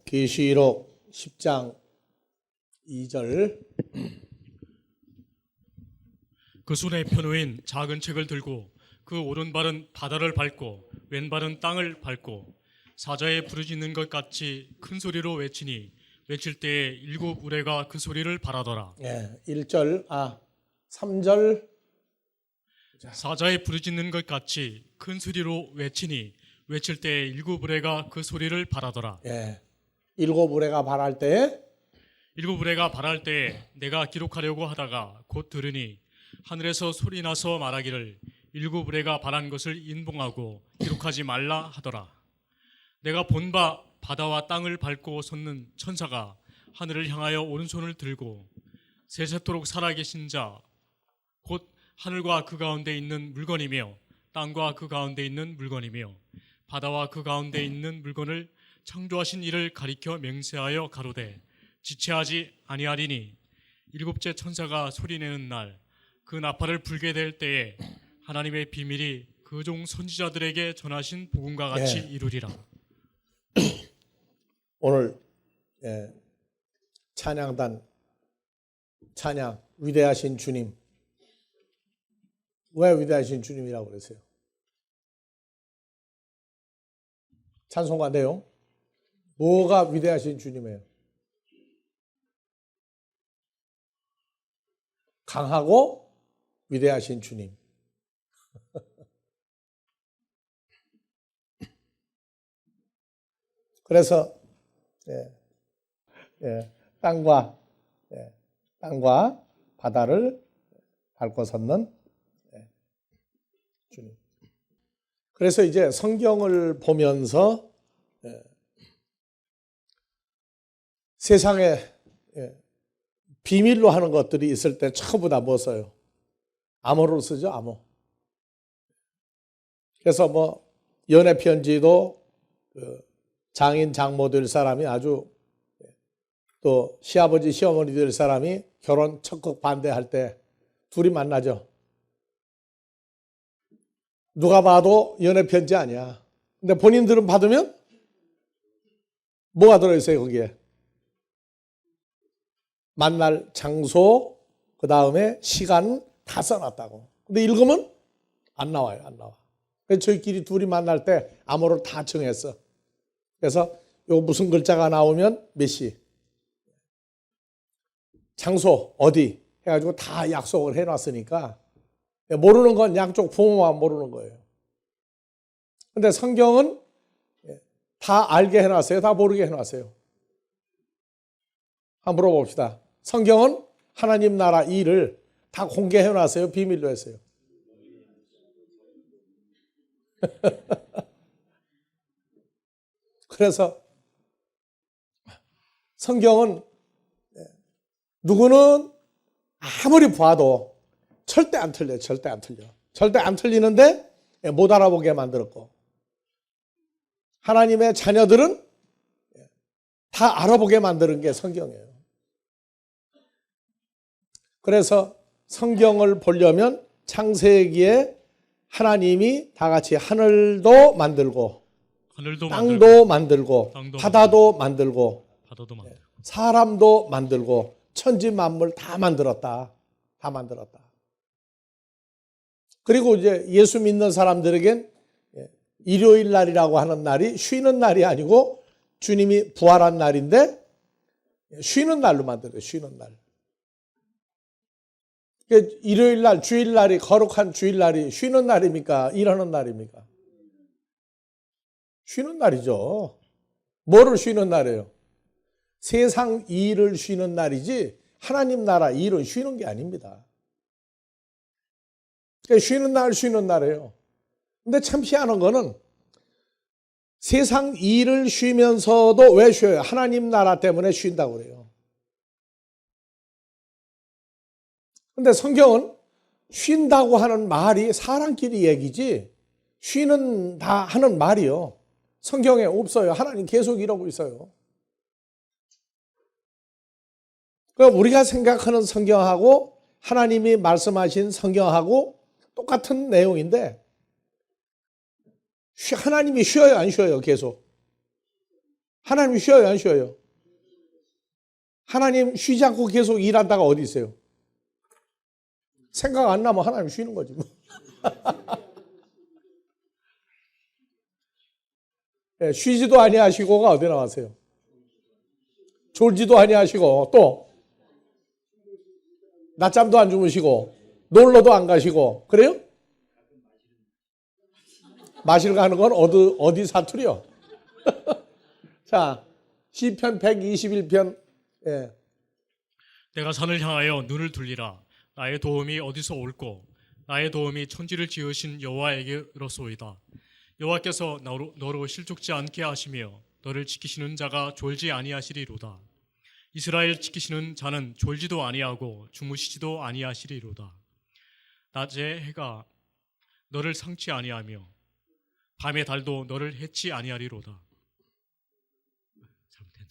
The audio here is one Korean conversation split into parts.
계시록 10장 2절. 그 손에 편호인 작은 책을 들고 그 오른발은 바다를 밟고 왼발은 땅을 밟고 사자에 부르짖는 것 같이 큰 소리로 외치니 외칠 때에 일곱 우레가 그 소리를 발하더라. 1절, 3절. 사자에 부르짖는 것 같이 큰 소리로 외치니 외칠 때에 일곱 우레가 그 소리를 발하더라. 일곱 우레가 발할 때, 일곱 우레가 발할 때에 내가 기록하려고 하다가 곧 들으니 하늘에서 소리 나서 말하기를 일곱 우레가 발한 것을 인봉하고 기록하지 말라 하더라. 내가 본 바 바다와 땅을 밟고 섰는 천사가 하늘을 향하여 오른손을 들고 세세토록 살아계신 자 곧 하늘과 그 가운데 있는 물건이며 땅과 그 가운데 있는 물건이며 바다와 그 가운데 있는 물건을 창조하신 이를 가리켜 맹세하여 가로되 지체하지 아니하리니 일곱째 천사가 소리내는 날 그 나팔을 불게 될 때에 하나님의 비밀이 그 종 선지자들에게 전하신 복음과 같이 이루리라. 오늘 찬양단 찬양 위대하신 주님. 왜 위대하신 주님이라고 그랬어요? 찬송가 내용 뭐가 위대하신 주님이에요? 강하고 위대하신 주님. 그래서 땅과 바다를 밟고 섰는 주님. 그래서 이제 성경을 보면서 세상에 비밀로 하는 것들이 있을 때 전부 다 뭐 써요? 암호로 쓰죠, 암호. 그래서 뭐 연애 편지도 장인 장모 될 사람이 아주 또 시아버지 시어머니 될 사람이 결혼 적극 반대할 때 둘이 만나죠. 누가 봐도 연애 편지 아니야. 근데 본인들은 받으면 뭐가 들어있어요 거기에? 만날 장소, 그 다음에 시간 다 써놨다고. 근데 읽으면 안 나와요, 안 나와. 그래서 저희끼리 둘이 만날 때 암호를 다 정했어. 그래서 요 무슨 글자가 나오면 몇 시, 장소 어디 해가지고 다 약속을 해놨으니까 모르는 건 양쪽 부모만 모르는 거예요. 근데 성경은 다 알게 해놨어요, 다 모르게 해놨어요? 한번 물어봅시다. 성경은 하나님 나라 일을 다 공개해놨어요, 비밀로 했어요? 그래서 성경은 누구는 아무리 봐도 절대 안 틀려요. 절대 안 틀려. 절대 안 틀리는데 못 알아보게 만들었고, 하나님의 자녀들은 다 알아보게 만드는 게 성경이에요. 그래서 성경을 보려면 창세기에 하나님이 다 같이 하늘도 만들고 땅도 만들고 바다도 만들고 사람도 만들고 천지 만물 다 만들었다. 다 만들었다. 그리고 이제 예수 믿는 사람들에겐 일요일 날이라고 하는 날이 쉬는 날이 아니고 주님이 부활한 날인데 쉬는 날로 만들어요. 쉬는 날. 일요일 날, 주일 날이, 거룩한 주일 날이 쉬는 날입니까? 일하는 날입니까? 쉬는 날이죠. 뭐를 쉬는 날이에요? 세상 일을 쉬는 날이지 하나님 나라 일은 쉬는 게 아닙니다. 쉬는 날, 쉬는 날이에요. 근데 참 희한한 거는 세상 일을 쉬면서도 왜 쉬어요? 하나님 나라 때문에 쉰다고 그래요. 근데 성경은 쉰다고 하는 말이 사람끼리 얘기지 쉬는 다 하는 말이요. 성경에 없어요. 하나님 계속 이러고 있어요. 그럼 우리가 생각하는 성경하고 하나님이 말씀하신 성경하고 똑같은 내용인데 하나님이 쉬어요, 안 쉬어요? 계속. 하나님 쉬어요, 안 쉬어요? 하나님 쉬지 않고 계속 일한다가 어디 있어요? 생각 안 나면 하나님 쉬는 거지. 네, 쉬지도 아니하시고가 어디 나왔어요? 졸지도 아니하시고 또 낮잠도 안 주무시고 놀러도 안 가시고 그래요? 마실 가는 건 어디 사투리요? 자, 시편 121편. 예. 내가 산을 향하여 눈을 돌리라. 나의 도움이 어디서 올꼬? 나의 도움이 천지를 지으신 여호와에게로소이다. 여호와께서 너로 실족지 않게 하시며 너를 지키시는 자가 졸지 아니하시리로다. 이스라엘 지키시는 자는 졸지도 아니하고 주무시지도 아니하시리로다. 낮에 해가 너를 상치 아니하며 밤의 달도 너를 해치 아니하리로다.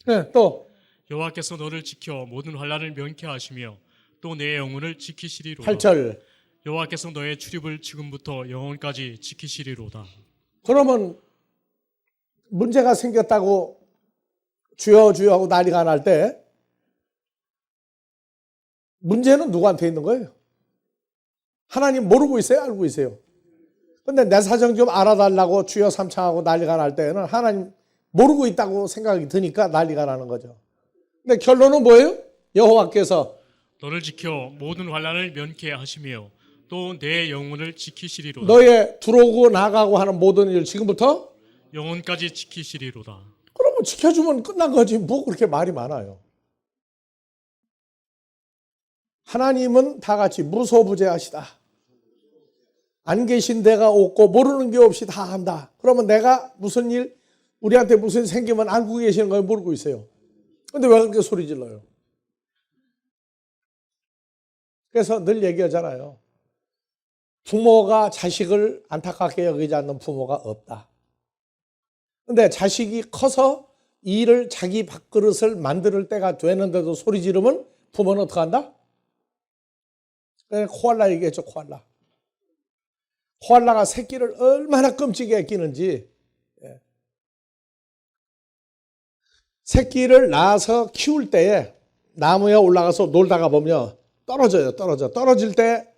네, 또 여호와께서 너를 지켜 모든 환난을 면케하시며 또 내 영혼을 지키시리로다. 8절. 여호와께서 너의 출입을 지금부터 영원까지 지키시리로다. 그러면 문제가 생겼다고 주여 주여 하고 난리가 날 때 문제는 누구한테 있는 거예요? 하나님 모르고 있어요? 알고 있어요? 근데 내 사정 좀 알아달라고 주여 삼창하고 난리가 날 때는 하나님 모르고 있다고 생각이 드니까 난리가 나는 거죠. 근데 결론은 뭐예요? 여호와께서 너를 지켜 모든 환난을 면케하시며 또 내 영혼을 지키시리로다. 너의 들어오고 나가고 하는 모든 일 지금부터 영혼까지 지키시리로다. 그러면 지켜주면 끝난 거지. 뭐 그렇게 말이 많아요. 하나님은 다 같이 무소부재하시다. 안 계신 데가 없고 모르는 게 없이 다 한다. 그러면 내가 무슨 일, 우리한테 무슨 일 생기면 알고 계시는 걸 모르고 있어요. 근데 왜 그렇게 소리 질러요? 그래서 늘 얘기하잖아요. 부모가 자식을 안타깝게 여기지 않는 부모가 없다. 근데 자식이 커서 일을 자기 밥그릇을 만들 때가 되는데도 소리 지르면 부모는 어떻게 한다? 코알라 얘기했죠, 코알라. 코알라가 새끼를 얼마나 끔찍하게 끼는지. 새끼를 낳아서 키울 때에 나무에 올라가서 놀다가 보면 떨어져요, 떨어질 때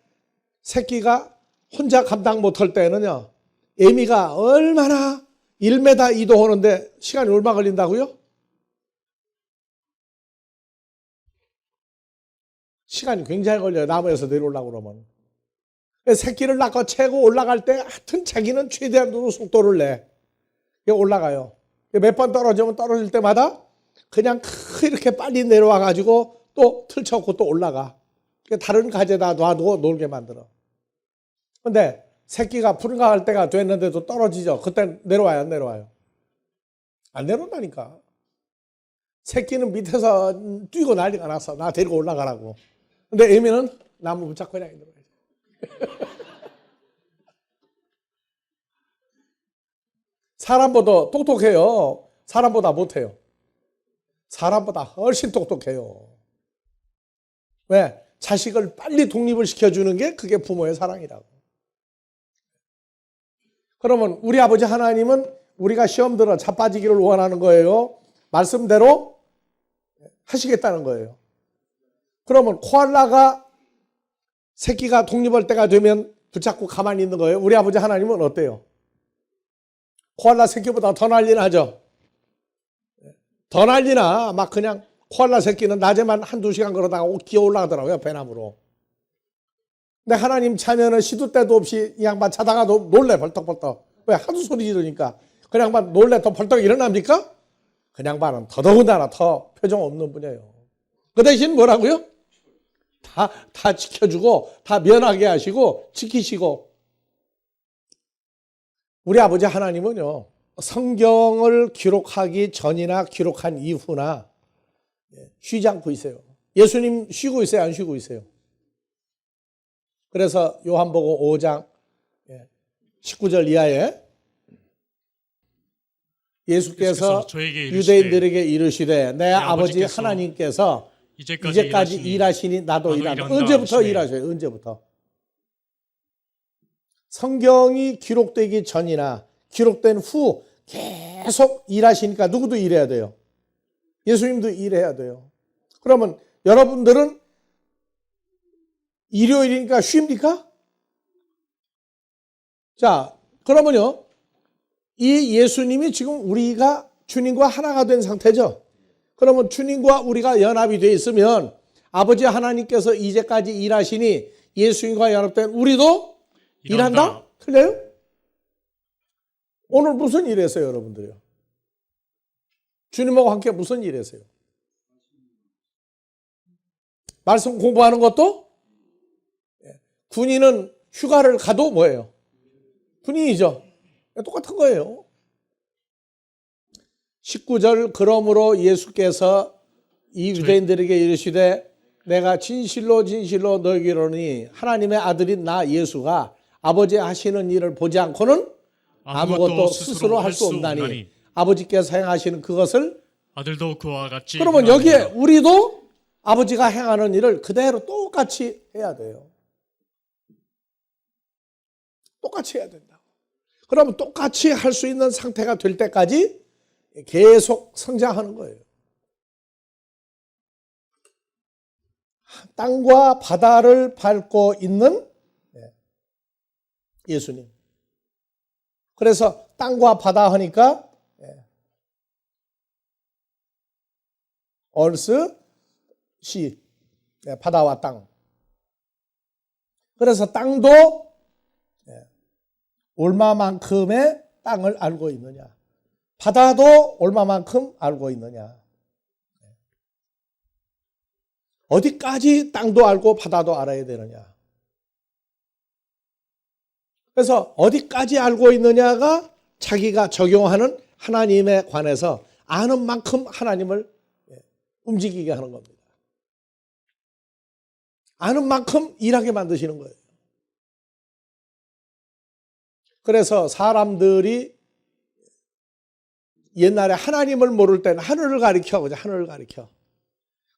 새끼가 혼자 감당 못할 때는요, 애미가 얼마나 1m 이동하는데 시간이 얼마 걸린다고요? 시간이 굉장히 걸려요. 나무에서 내려오려고 그러면. 새끼를 낳고 채고 올라갈 때 하여튼 자기는 최대한으로 속도를 내. 올라가요. 몇 번 떨어지면 떨어질 때마다 그냥 이렇게 빨리 내려와 가지고 또 틀쳐놓고 또 올라가. 다른 가재다 놔두고 놀게 만들어. 근데 새끼가 분가할 때가 됐는데도 떨어지죠. 그때 내려와요, 안 내려와요? 안 내려온다니까. 새끼는 밑에서 뛰고 난리가 났어. 나 데리고 올라가라고. 근데 애미는 나무 붙잡고 그냥 있는 거예요. 사람보다 똑똑해요. 사람보다 못해요. 사람보다 훨씬 똑똑해요. 왜? 자식을 빨리 독립을 시켜주는 게 그게 부모의 사랑이라고. 그러면 우리 아버지 하나님은 우리가 시험 들어 자빠지기를 원하는 거예요? 말씀대로 하시겠다는 거예요. 그러면 코알라가 새끼가 독립할 때가 되면 붙잡고 가만히 있는 거예요? 우리 아버지 하나님은 어때요? 코알라 새끼보다 더 난리 나죠? 더 난리 나. 막 그냥 코알라 새끼는 낮에만 한두 시간 걸어다가 기어 올라가더라고요, 배나무로. 근데 하나님 차면은 시도 때도 없이 이 양반 자다가도 놀래, 벌떡벌떡. 왜? 하도 소리 지르니까. 그 양반 놀래 더 벌떡 일어납니까? 그 양반은 더더군다나 더 표정 없는 분이에요. 그 대신 뭐라고요? 다 지켜주고, 다 면하게 하시고, 지키시고. 우리 아버지 하나님은요, 성경을 기록하기 전이나 기록한 이후나 쉬지 않고 있어요. 예수님 쉬고 있어요? 안 쉬고 있어요? 그래서 요한복음 5장 19절 이하에 예수께서 유대인들에게 이르시되 내 아버지 하나님께서 이제까지 일하시니 나도 일한다. 언제부터 일하셔요? 언제부터? 성경이 기록되기 전이나 기록된 후 계속 일하시니까 누구도 일해야 돼요. 예수님도 일해야 돼요. 그러면 여러분들은 일요일이니까 쉽니까? 자, 그러면요, 이 예수님이 지금 우리가 주님과 하나가 된 상태죠. 그러면 주님과 우리가 연합이 되어 있으면 아버지 하나님께서 이제까지 일하시니 예수님과 연합된 우리도 일한다? 틀려요? 오늘 무슨 일 했어요, 여러분들이요? 주님하고 함께 무슨 일 했어요? 말씀 공부하는 것도? 군인은 휴가를 가도 뭐예요? 군인이죠. 똑같은 거예요. 19절, 그러므로 예수께서 이 유대인들에게 이르시되 내가 진실로 진실로 너희에게 이르노니 하나님의 아들인 나 예수가 아버지 하시는 일을 보지 않고는 아무것도 스스로 할 수 없나니 아버지께서 행하시는 그것을 아들도 그와 같이 그러면 여기에 우리도 아버지가 행하는 일을 그대로 똑같이 해야 돼요. 똑같이 해야 된다. 그러면 똑같이 할 수 있는 상태가 될 때까지 계속 성장하는 거예요. 땅과 바다를 밟고 있는 예수님. 그래서 땅과 바다 하니까 얼스, 시, 바다와 땅. 그래서 땅도 얼마만큼의 땅을 알고 있느냐. 바다도 얼마만큼 알고 있느냐. 어디까지 땅도 알고 바다도 알아야 되느냐. 그래서 어디까지 알고 있느냐가 자기가 적용하는 하나님에 관해서 아는 만큼 하나님을 움직이게 하는 겁니다. 아는 만큼 일하게 만드시는 거예요. 그래서 사람들이 옛날에 하나님을 모를 때는 하늘을 가리켜, 그죠? 하늘을 가리켜.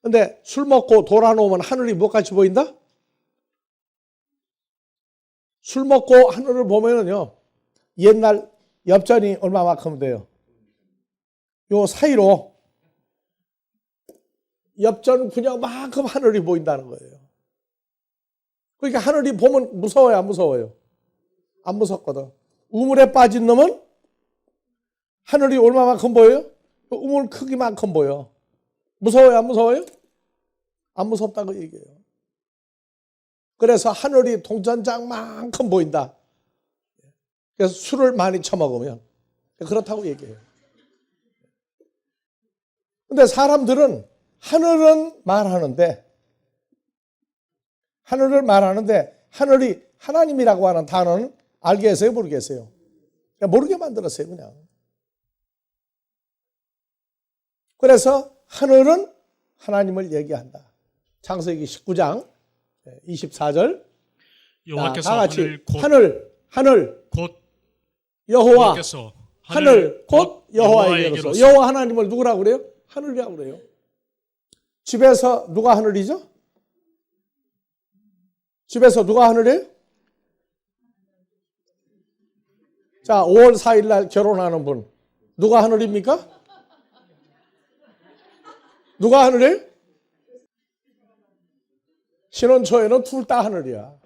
근데 술 먹고 돌아놓으면 하늘이 뭐같이 보인다? 술 먹고 하늘을 보면은요, 옛날 엽전이 얼마만큼 돼요? 요 사이로 엽전 그냥만큼 하늘이 보인다는 거예요. 그러니까 하늘이 보면 무서워요, 안 무서워요? 안 무섭거든. 우물에 빠진 놈은 하늘이 얼마만큼 보여요? 우물 크기만큼 보여. 무서워요, 안 무서워요? 안 무섭다고 얘기해요. 그래서 하늘이 동전장만큼 보인다. 그래서 술을 많이 처먹으면 그렇다고 얘기해요. 근데 사람들은 하늘을 말하는데 하늘이 하나님이라고 하는 단어는 알겠어요, 모르겠어요? 그냥 모르게 만들었어요, 그냥. 그래서 하늘은 하나님을 얘기한다. 창세기 19장 24절. 여호와께서 다 같이 하늘 곧 여호와, 하늘 곧 여호와에게로서. 여호와 하나님을 누구라고 그래요? 하늘이라고 그래요. 집에서 누가 하늘이죠? 집에서 누가 하늘이에요? 자, 5월 4일 날 결혼하는 분 누가 하늘입니까? 누가 하늘이에요? 신혼 초에는 둘 다 하늘이야.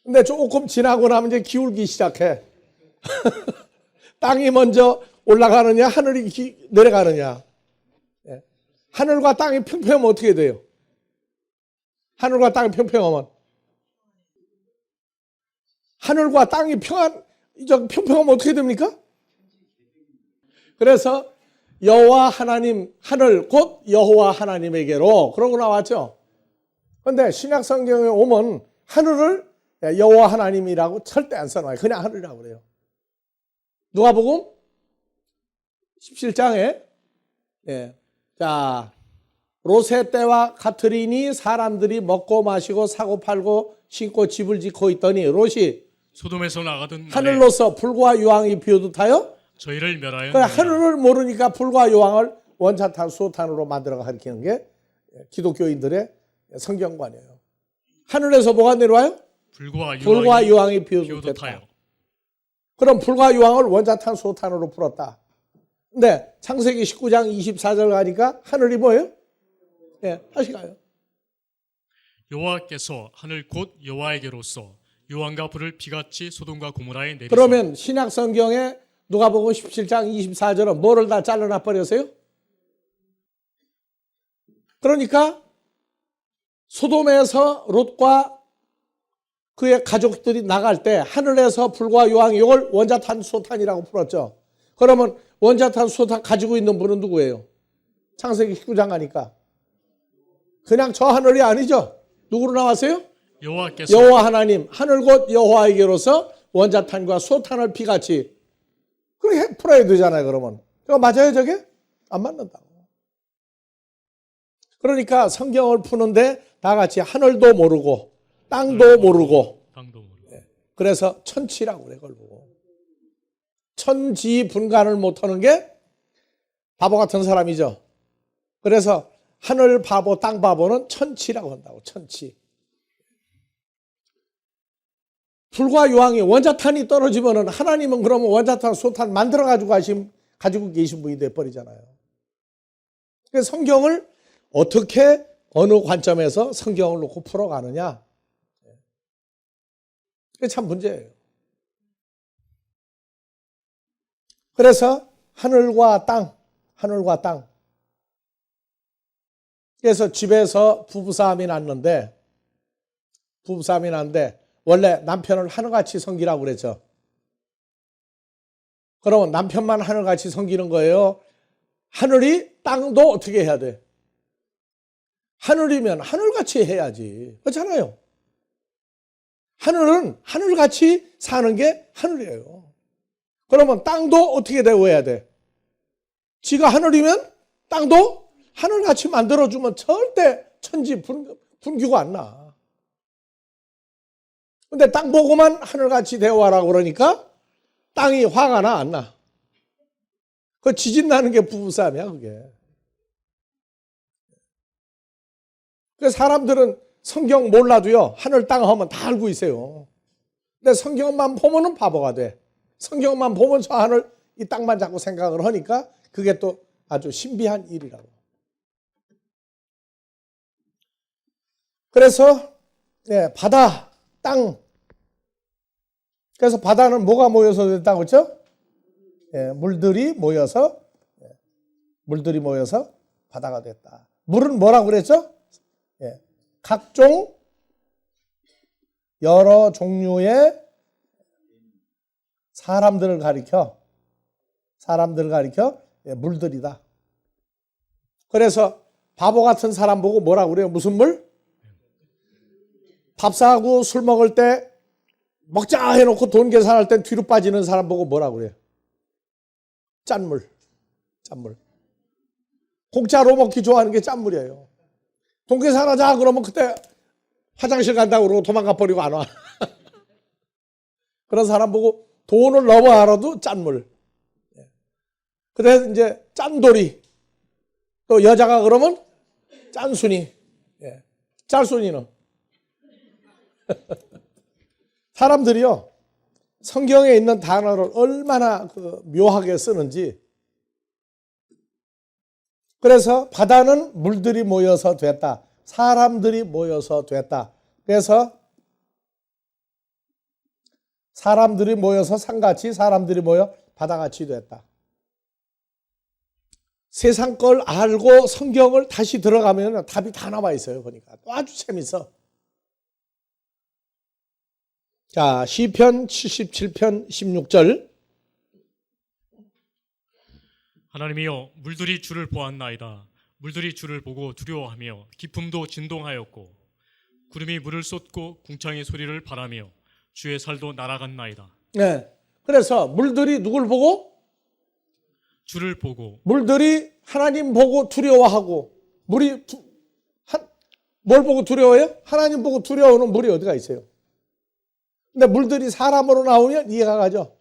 근데 조금 지나고 나면 이제 기울기 시작해. 땅이 먼저 올라가느냐, 하늘이 내려가느냐. 하늘과 땅이 평평하면 어떻게 돼요? 하늘과 땅이 평평하면 하늘과 땅이 평평하면 어떻게 됩니까? 그래서 여호와 하나님, 하늘 곧 여호와 하나님에게로 그러고 나왔죠. 그런데 신약 성경에 오면 하늘을 여호와 하나님이라고 절대 안 써놔요. 그냥 하늘이라고 그래요. 누가복음 17장에 자, 롯의 때와 같으리니 사람들이 먹고 마시고 사고 팔고 신고 집을 짓고 있더니 롯이 소돔에서 나가던 하늘로서 불과 유황이 비오듯하여 저희를 멸하여 그러니까 하늘을 모르니까 불과 유황을 원자탄, 수소탄으로 만들어 가리키는 게 기독교인들의 성경관이에요. 하늘에서 뭐가 내려와요? 불과 유황이 비오듯하여. 그럼 불과 유황을 원자탄, 소탄으로 풀었다. 근데 창세기 19장 24절 가니까 하늘이 뭐예요? 예, 다시 가요. 여호와께서 하늘 곧 여호와에게로서 유황과 불을 비같이 소돔과 고모라에 내리사. 그러면 신약 성경에 누가복음 17장 24절은 뭐를 다 잘라놔 버렸어요? 그러니까 소돔에서 롯과 그의 가족들이 나갈 때 하늘에서 불과 유황 이걸 원자탄 소탄이라고 풀었죠. 그러면 원자탄 소탄 가지고 있는 분은 누구예요? 창세기 19장 가니까 그냥 저 하늘이 아니죠. 누구로 나왔어요? 여호와께서 여호와 하나님, 하늘 곧 여호와에게로서 원자탄과 소탄을 비같이 그렇게 풀어야 되잖아요. 그러면 그거 맞아요 저게? 안 맞는다고. 그러니까 성경을 푸는데 다 같이 하늘도 모르고 땅도 모르고 땅도 모르고. 그래서 천치라고 그래 그걸 보고. 천지 분간을 못하는 게 바보 같은 사람이죠. 그래서 하늘 바보 땅 바보는 천치라고 한다고. 천치. 불과 유황이 원자탄이 떨어지면은 하나님은 그러면 원자탄 소탄 만들어 가지고 계신 분이 돼 버리잖아요. 그래서 성경을 어떻게 어느 관점에서 성경을 놓고 풀어가느냐. 그게 참 문제예요. 그래서 하늘과 땅. 그래서 집에서 부부싸움이 났는데 원래 남편을 하늘같이 섬기라고 그랬죠. 그러면 남편만 하늘같이 섬기는 거예요. 하늘이 땅도 어떻게 해야 돼? 하늘이면 하늘같이 해야지. 그렇잖아요. 하늘은 하늘같이 사는 게 하늘이에요. 그러면 땅도 어떻게 되어야 돼? 지가 하늘이면 땅도 하늘같이 만들어주면 절대 천지 분규가 안 나. 근데 땅 보고만 하늘같이 되어와라 그러니까 땅이 화가 나, 안 나? 그 지진 나는 게 부부싸움이야, 그게. 그 사람들은 성경 몰라도요, 하늘 땅 하면 다 알고 있어요. 근데 성경만 보면은 바보가 돼. 성경만 보면 저 하늘, 이 땅만 자꾸 생각을 하니까 그게 또 아주 신비한 일이라고. 그래서, 바다, 땅. 그래서 바다는 뭐가 모여서 됐다고 했죠? 물들이 모여서 바다가 됐다. 물은 뭐라고 그랬죠? 각종 여러 종류의 사람들을 가리켜 물들이다. 그래서 바보 같은 사람 보고 뭐라고 그래요? 무슨 물? 밥 사고 술 먹을 때 먹자 해놓고 돈 계산할 땐 뒤로 빠지는 사람 보고 뭐라고 그래요? 짠물. 공짜로 먹기 좋아하는 게 짠물이에요. 돈 계산하자 그러면 그때 화장실 간다고 그러고 도망가 버리고 안 와. 그런 사람 보고 돈을 너무 알아도 짠물. 그래서 이제 짠돌이. 또 여자가 그러면 짠순이. 짤순이는. 사람들이요, 성경에 있는 단어를 얼마나 묘하게 쓰는지. 그래서 바다는 물들이 모여서 됐다. 사람들이 모여서 됐다. 그래서 사람들이 모여서 산같이, 사람들이 모여 바다같이 됐다. 세상 걸 알고 성경을 다시 들어가면 답이 다 나와 있어요. 보니까 또 아주 재밌어. 자, 시편 77편 16절. 하나님이여 물들이 주를 보았나이다. 물들이 주를 보고 두려워하며 기품도 진동하였고 구름이 물을 쏟고 궁창의 소리를 바라며 주의 살도 날아갔나이다. 네. 그래서 물들이 누굴 보고? 주를 보고. 물들이 하나님 보고 두려워하고. 뭘 보고 두려워해요? 하나님 보고 두려워하는 물이 어디가 있어요? 근데 물들이 사람으로 나오면 이해가 가죠.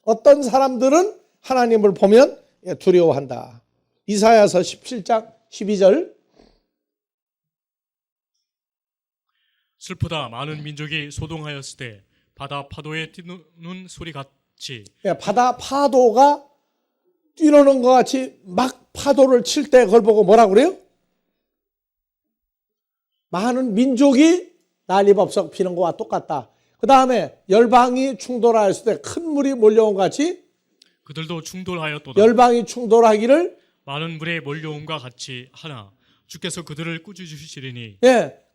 어떤 사람들은 하나님을 보면 두려워한다. 이사야서 17장 12절. 슬프다. 많은 민족이 소동하였을 때 바다 파도에 뛰는 소리 같이 바다 파도가 뛰노는 것 같이 막 파도를 칠 때 그걸 보고 뭐라고 그래요? 많은 민족이 난리법석 피는 것과 똑같다. 그 다음에 열방이 충돌하였을 때 큰 물이 몰려온 것 같이 그들도 충돌하였도다. 열방이 충돌하기를 많은 물에 몰려옴과 같이 하나 주께서 그들을 꾸짖으시리니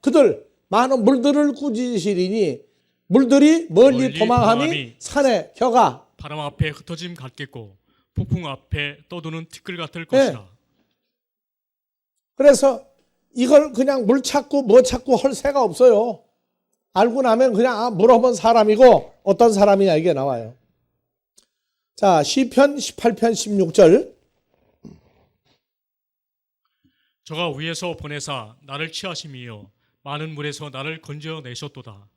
그들 많은 물들을 꾸짖으시리니 물들이 멀리 도망함이 산에 겨가 바람 앞에 흩어짐 같겠고 폭풍 앞에 떠도는 티끌 같을 것이라. 그래서 이걸 그냥 물 찾고 뭐 찾고 할 새가 없어요. 알고 나면 그냥 물어본 사람이고 어떤 사람이냐 이게 나와요. 자, 시편 18편 16절. 저가 위에서 보내사 나를 취하심이요 많은 물에서 나를 건져내셨도다.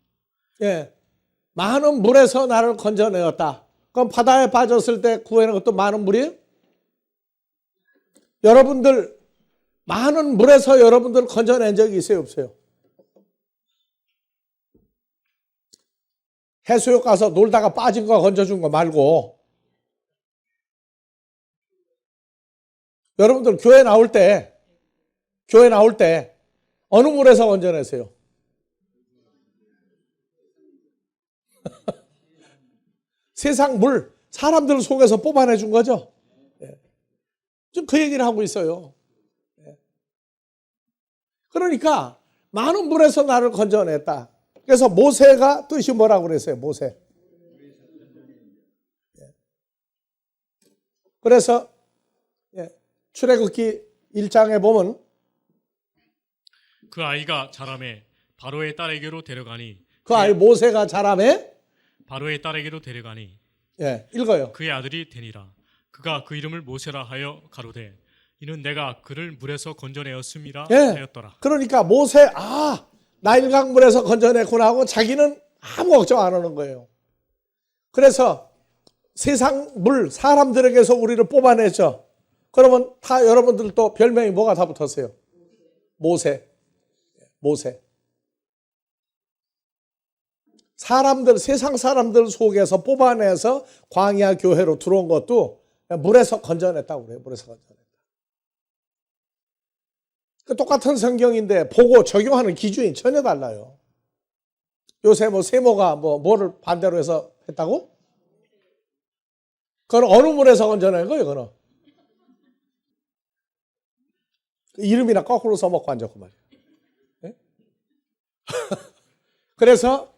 많은 물에서 나를 건져내었다. 그럼 바다에 빠졌을 때 구해낸 것도 많은 물이에요? 여러분들 많은 물에서 여러분들 건져낸 적이 있어요, 없어요? 해수욕 가서 놀다가 빠진 거 건져준 거 말고 여러분들 교회 나올 때 어느 물에서 건져내세요? 세상 물, 사람들 속에서 뽑아내 준 거죠. 지금 그 얘기를 하고 있어요. 그러니까 많은 물에서 나를 건져냈다. 그래서 모세가 뜻이 뭐라고 그랬어요? 모세. 그래서 출애굽기 1장에 보면 그 아이가 자라매 바로의 딸에게로 데려가니 그 아이 모세가 자라매 바로의 딸에게로 데려가니 읽어요. 그의 아들이 되니라. 그가 그 이름을 모세라 하여 가로되 이는 내가 그를 물에서 건져내었음이라 하였더라. 그러니까 모세 나일강 물에서 건져냈구나 하고 자기는 아무 걱정 안 하는 거예요. 그래서 세상 물 사람들에게서 우리를 뽑아내죠. 그러면 다 여러분들도 별명이 뭐가 다 붙었어요? 모세. 사람들, 세상 사람들 속에서 뽑아내서 광야 교회로 들어온 것도 물에서 건져냈다고 그래요. 물에서 건져냈다. 똑같은 성경인데 보고 적용하는 기준이 전혀 달라요. 요새 세모가 뭐를 반대로 해서 했다고? 그건 어느 물에서 건져낸 거예요, 그거는? 이름이나 거꾸로 써먹고 앉았고 말이에요. 그래서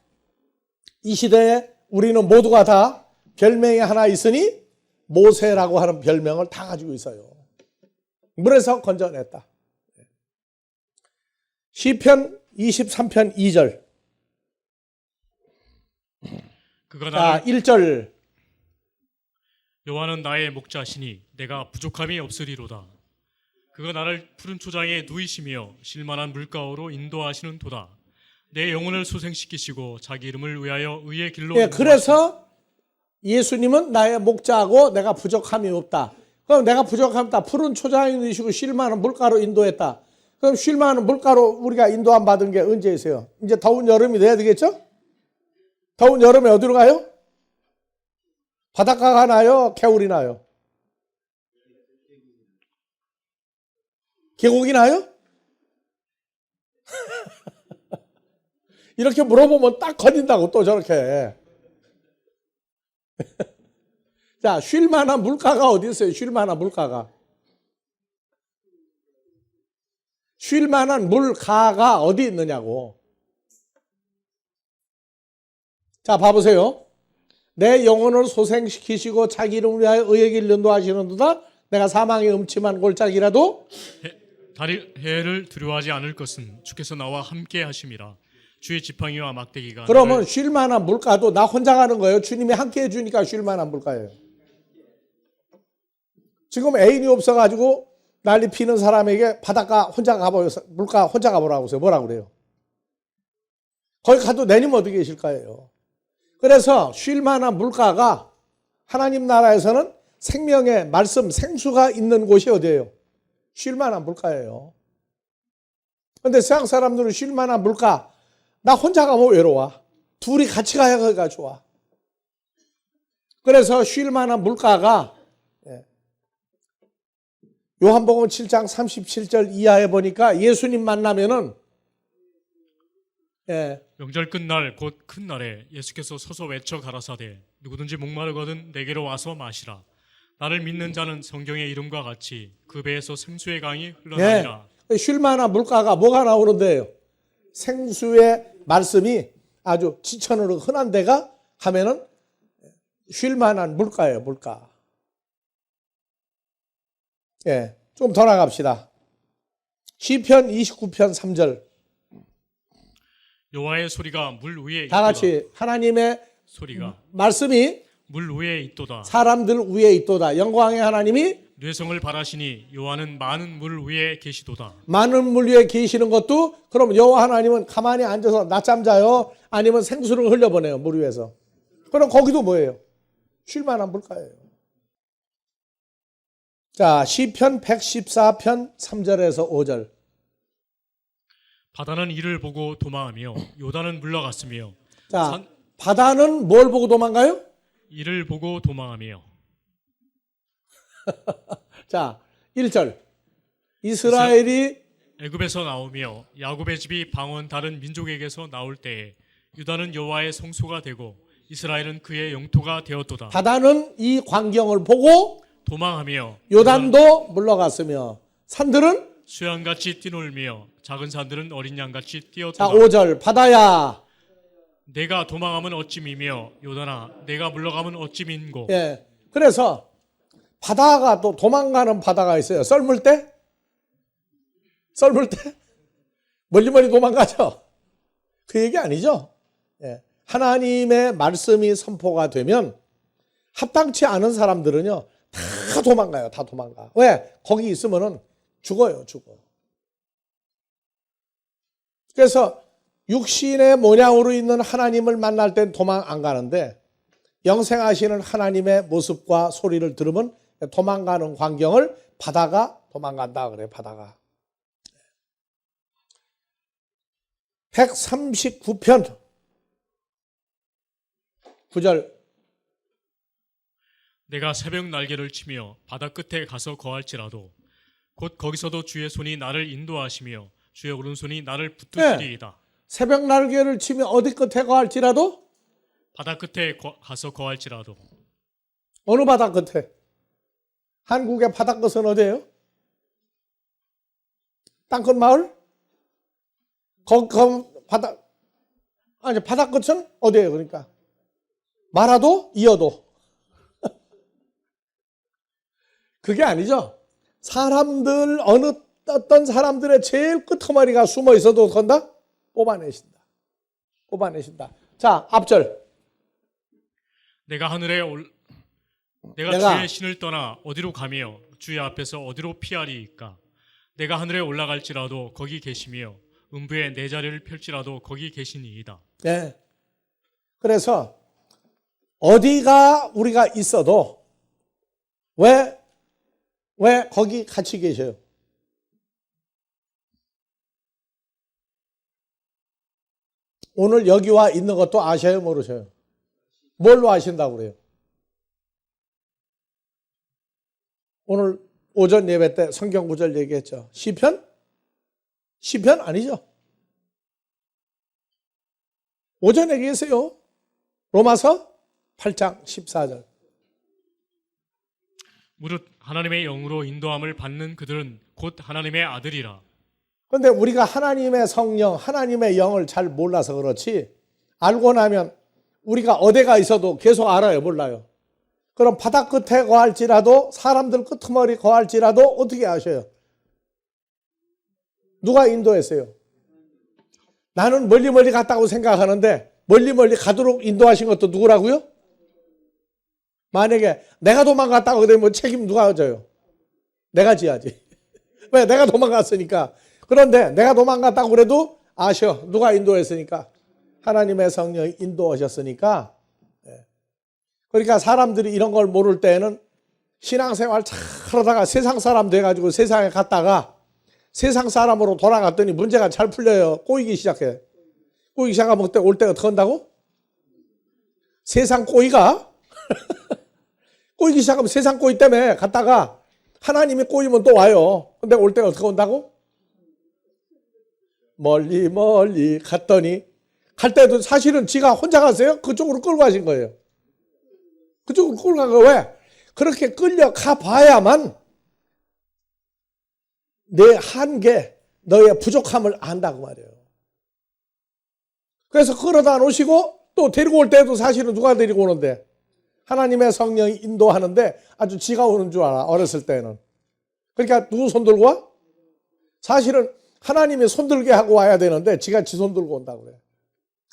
이 시대에 우리는 모두가 다 별명이 하나 있으니 모세라고 하는 별명을 다 가지고 있어요. 물에서 건져냈다. 시편 23편 2절. 그가 나를 1절. 여호와는 나의 목자시니 내가 부족함이 없으리로다. 그가 나를 푸른 초장에 누이시며 실만한 물가로 인도하시는 도다. 내 영혼을 소생시키시고 자기 이름을 위하여 의의 길로 그래서 예수님은 나의 목자고 내가 부족함이 없다. 그럼 내가 부족함이 없다. 푸른 초장에 누이시고 실만한 물가로 인도했다. 그럼 쉴만한 물가로 우리가 인도함 받은 게 언제 있어요? 이제 더운 여름이 돼야 되겠죠? 더운 여름에 어디로 가요? 바닷가가 나요? 개울이 나요? 계곡이 나요? 이렇게 물어보면 딱 걸린다고 또 저렇게. 자, 쉴만한 물가가 어디 있어요? 쉴만한 물가가. 쉴만한 물가가 어디 있느냐고. 자, 봐보세요. 내 영혼을 소생시키시고 자기 이름을 위하여 의의 길 인도하시는도다. 내가 사망의 음침한 골짜기라도 해를 두려워하지 않을 것은 주께서 나와 함께 하심이라. 주의 지팡이와 막대기가 그러면 쉴만한 물가도 나 혼자 가는 거예요? 주님이 함께 해주니까 쉴만한 물가예요. 지금 애인이 없어가지고 난리 피는 사람에게 바닷가 혼자 가보세요. 물가 혼자 가보라고 하세요. 뭐라고 그래요? 거기 가도 내님 어디 계실 거예요? 그래서 쉴만한 물가가 하나님 나라에서는 생명의 말씀, 생수가 있는 곳이 어디예요? 쉴만한 물가예요. 그런데 세상 사람들은 쉴만한 물가, 나 혼자 가면 외로워. 둘이 같이 가야 거기가 좋아. 그래서 쉴 만한 물가가 요한복음 7장 37절 이하에 보니까 예수님 만나면은 명절 끝날 곧 큰 날에 예수께서 서서 외쳐 가라사대 누구든지 목마르거든 내게로 와서 마시라. 나를 믿는 자는 성경의 이름과 같이 그 배에서 생수의 강이 흘러나리라. 쉴 만한 물가가 뭐가 나오는데요? 생수의 말씀이 아주 지천으로 흔한 데가 하면은 쉴 만한 물가예요, 물가. 좀 더 나갑시다. 시편 29편 3절. 여호와의 소리가 물 위에 다 있도다. 같이 하나님의 소리가 말씀이 물 위에 있도다. 사람들 위에 있도다. 영광의 하나님이 뇌성을 바라시니 여호와는 많은 물 위에 계시도다. 많은 물 위에 계시는 것도 그럼 여호와 하나님은 가만히 앉아서 낮잠 자요? 아니면 생수를 흘려보내요, 물 위에서. 그럼 거기도 뭐예요? 쉴 만한 물가예요. 자, 시편 114편 3절에서 5절. 바다는 이를 보고 도망하며 요단은 물러갔으며 자, 바다는 뭘 보고 도망가요? 이를 보고 도망하며. 자, 1절. 이스라엘이 애굽에서 나오며 야곱의 집이 방언 다른 민족에게서 나올 때에 유다는 여호와의 성소가 되고 이스라엘은 그의 영토가 되었도다. 바다는 이 광경을 보고 도망하며 요단도 물러갔으며 산들은 수양같이 뛰놀며 작은 산들은 어린 양같이 자, 뛰었도다. 5절. 바다야. 내가 도망하면 어찌 미며 요단아 내가 물러가면 어찌 민고. 그래서 바다가 또 도망가는 바다가 있어요. 썰물 때? 썰물 때? 멀리 도망가죠. 그 얘기 아니죠. 하나님의 말씀이 선포가 되면 합당치 않은 사람들은요 다 도망가요. 다 도망가. 왜? 거기 있으면은 죽어요. 죽어. 그래서 육신의 모양으로 있는 하나님을 만날 땐 도망 안 가는데 영생하시는 하나님의 모습과 소리를 들으면 도망가는 광경을 바다가 도망간다 그래요. 바다가. 139편 9절. 내가 새벽 날개를 치며 바다 끝에 가서 거할지라도 곧 거기서도 주의 손이 나를 인도하시며 주의 오른손이 나를 붙드시리이다. 새벽 날개를 치며 어디 끝에 거할지라도 바다 끝에 가서 거할지라도. 어느 바다 끝에? 한국의 바다 끝은 어디예요? 땅끝 마을? 바다, 아니, 바다 끝은 어디예요, 그러니까? 마라도? 이어도? 그게 아니죠. 사람들, 어떤 사람들의 제일 끄트머리가 숨어 있어도 건다? 뽑아내신다. 뽑아내신다. 자, 앞절. 내가 내가 주의 신을 떠나 어디로 가며 주의 앞에서 어디로 피하리이까. 내가 하늘에 올라갈지라도 거기 계시며 음부에 내 자리를 펼지라도 거기 계시니이다. 네. 그래서 어디가 우리가 있어도 왜 거기 같이 계셔요? 오늘 여기 와 있는 것도 아셔요, 모르셔요? 뭘로 아신다고 그래요? 오늘 오전 예배 때 성경 구절 얘기했죠. 시편? 시편 아니죠. 오전 얘기했어요. 로마서 8장 14절. 무릇 하나님의 영으로 인도함을 받는 그들은 곧 하나님의 아들이라. 그런데 우리가 하나님의 성령, 하나님의 영을 잘 몰라서 그렇지 알고 나면 우리가 어디가 있어도 계속 알아요, 몰라요? 그럼 바다 끝에 거할지라도 사람들 끄트머리 거할지라도 어떻게 아셔요? 누가 인도했어요? 나는 멀리 갔다고 생각하는데 멀리 가도록 인도하신 것도 누구라고요? 만약에 내가 도망갔다고 그러면 책임 누가 져요? 내가 지야지. 왜? 내가 도망갔으니까. 그런데 내가 도망갔다고 그래도 아셔. 누가 인도했으니까? 하나님의 성령이 인도하셨으니까. 그러니까 사람들이 이런 걸 모를 때는 신앙생활 잘 하다가 세상 사람 돼가지고 세상에 갔다가 세상 사람으로 돌아갔더니 문제가 잘 풀려요. 꼬이기 시작해. 꼬이기 시작하면 그때 올 때가 어떻게 한다고? 세상 꼬이가 꼬이기 시작하면 세상 꼬이 때문에 갔다가 하나님이 꼬이면 또 와요. 근데 올 때 어떻게 온다고? 멀리 멀리 갔더니 갈 때도 사실은 지가 혼자 갔어요? 그쪽으로 끌고 가신 거예요. 그쪽으로 끌고 간 거예요. 왜? 그렇게 끌려가 봐야만 내 한계, 너의 부족함을 안다고 말이에요. 그래서 끌어다 놓으시고 또 데리고 올 때도 사실은 누가 데리고 오는데? 하나님의 성령이 인도하는데 아주 지가 오는 줄 알아, 어렸을 때는. 그러니까 누구 손 들고 와? 사실은 하나님이 손 들게 하고 와야 되는데 지가 지 손 들고 온다고 그래요.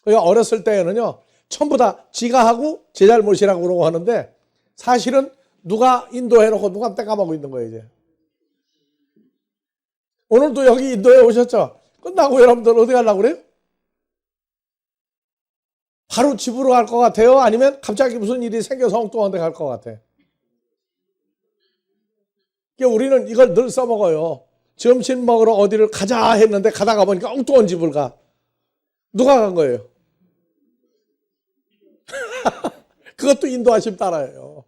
그러니까 어렸을 때는요, 전부 다 지가 하고 제 잘못이라고 그러고 하는데 사실은 누가 인도해놓고 누가 떼까먹고 있는 거예요, 이제. 오늘도 여기 인도에 오셨죠? 끝나고 여러분들 어디 가려고 그래요? 바로 집으로 갈 것 같아요? 아니면 갑자기 무슨 일이 생겨서 엉뚱한 데 갈 것 같아요? 그러니까 우리는 이걸 늘 써먹어요. 점심 먹으러 어디를 가자 했는데 가다가 보니까 엉뚱한 집을 가. 누가 간 거예요? 그것도 인도하심 따라예요.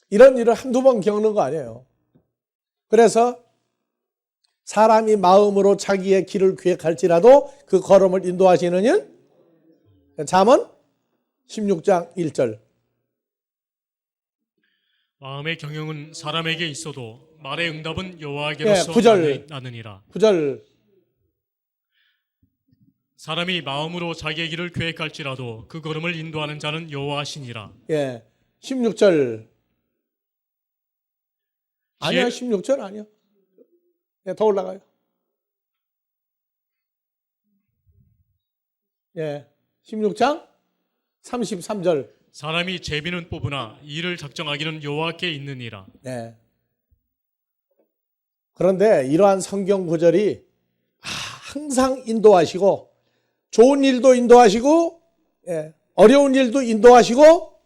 이런 일을 한두 번 겪는 거 아니에요. 그래서 사람이 마음으로 자기의 길을 계획할지라도 그 걸음을 인도하시는 일. 잠언 16장 1절. 마음의 경영은 사람에게 있어도 말의 응답은 여호와께로서 9절. 나느니라. 9절. 사람이 마음으로 자기의 길을 계획할지라도 그 걸음을 인도하는 자는 여호와시니라. 16절. 아니야, 16절 아니야. 더 올라가요. 16장 33절. 사람이 제비는 뽑으나 일을 작정하기는 여호와께 있느니라. 그런데 이러한 성경 구절이 항상 인도하시고 좋은 일도 인도하시고 어려운 일도 인도하시고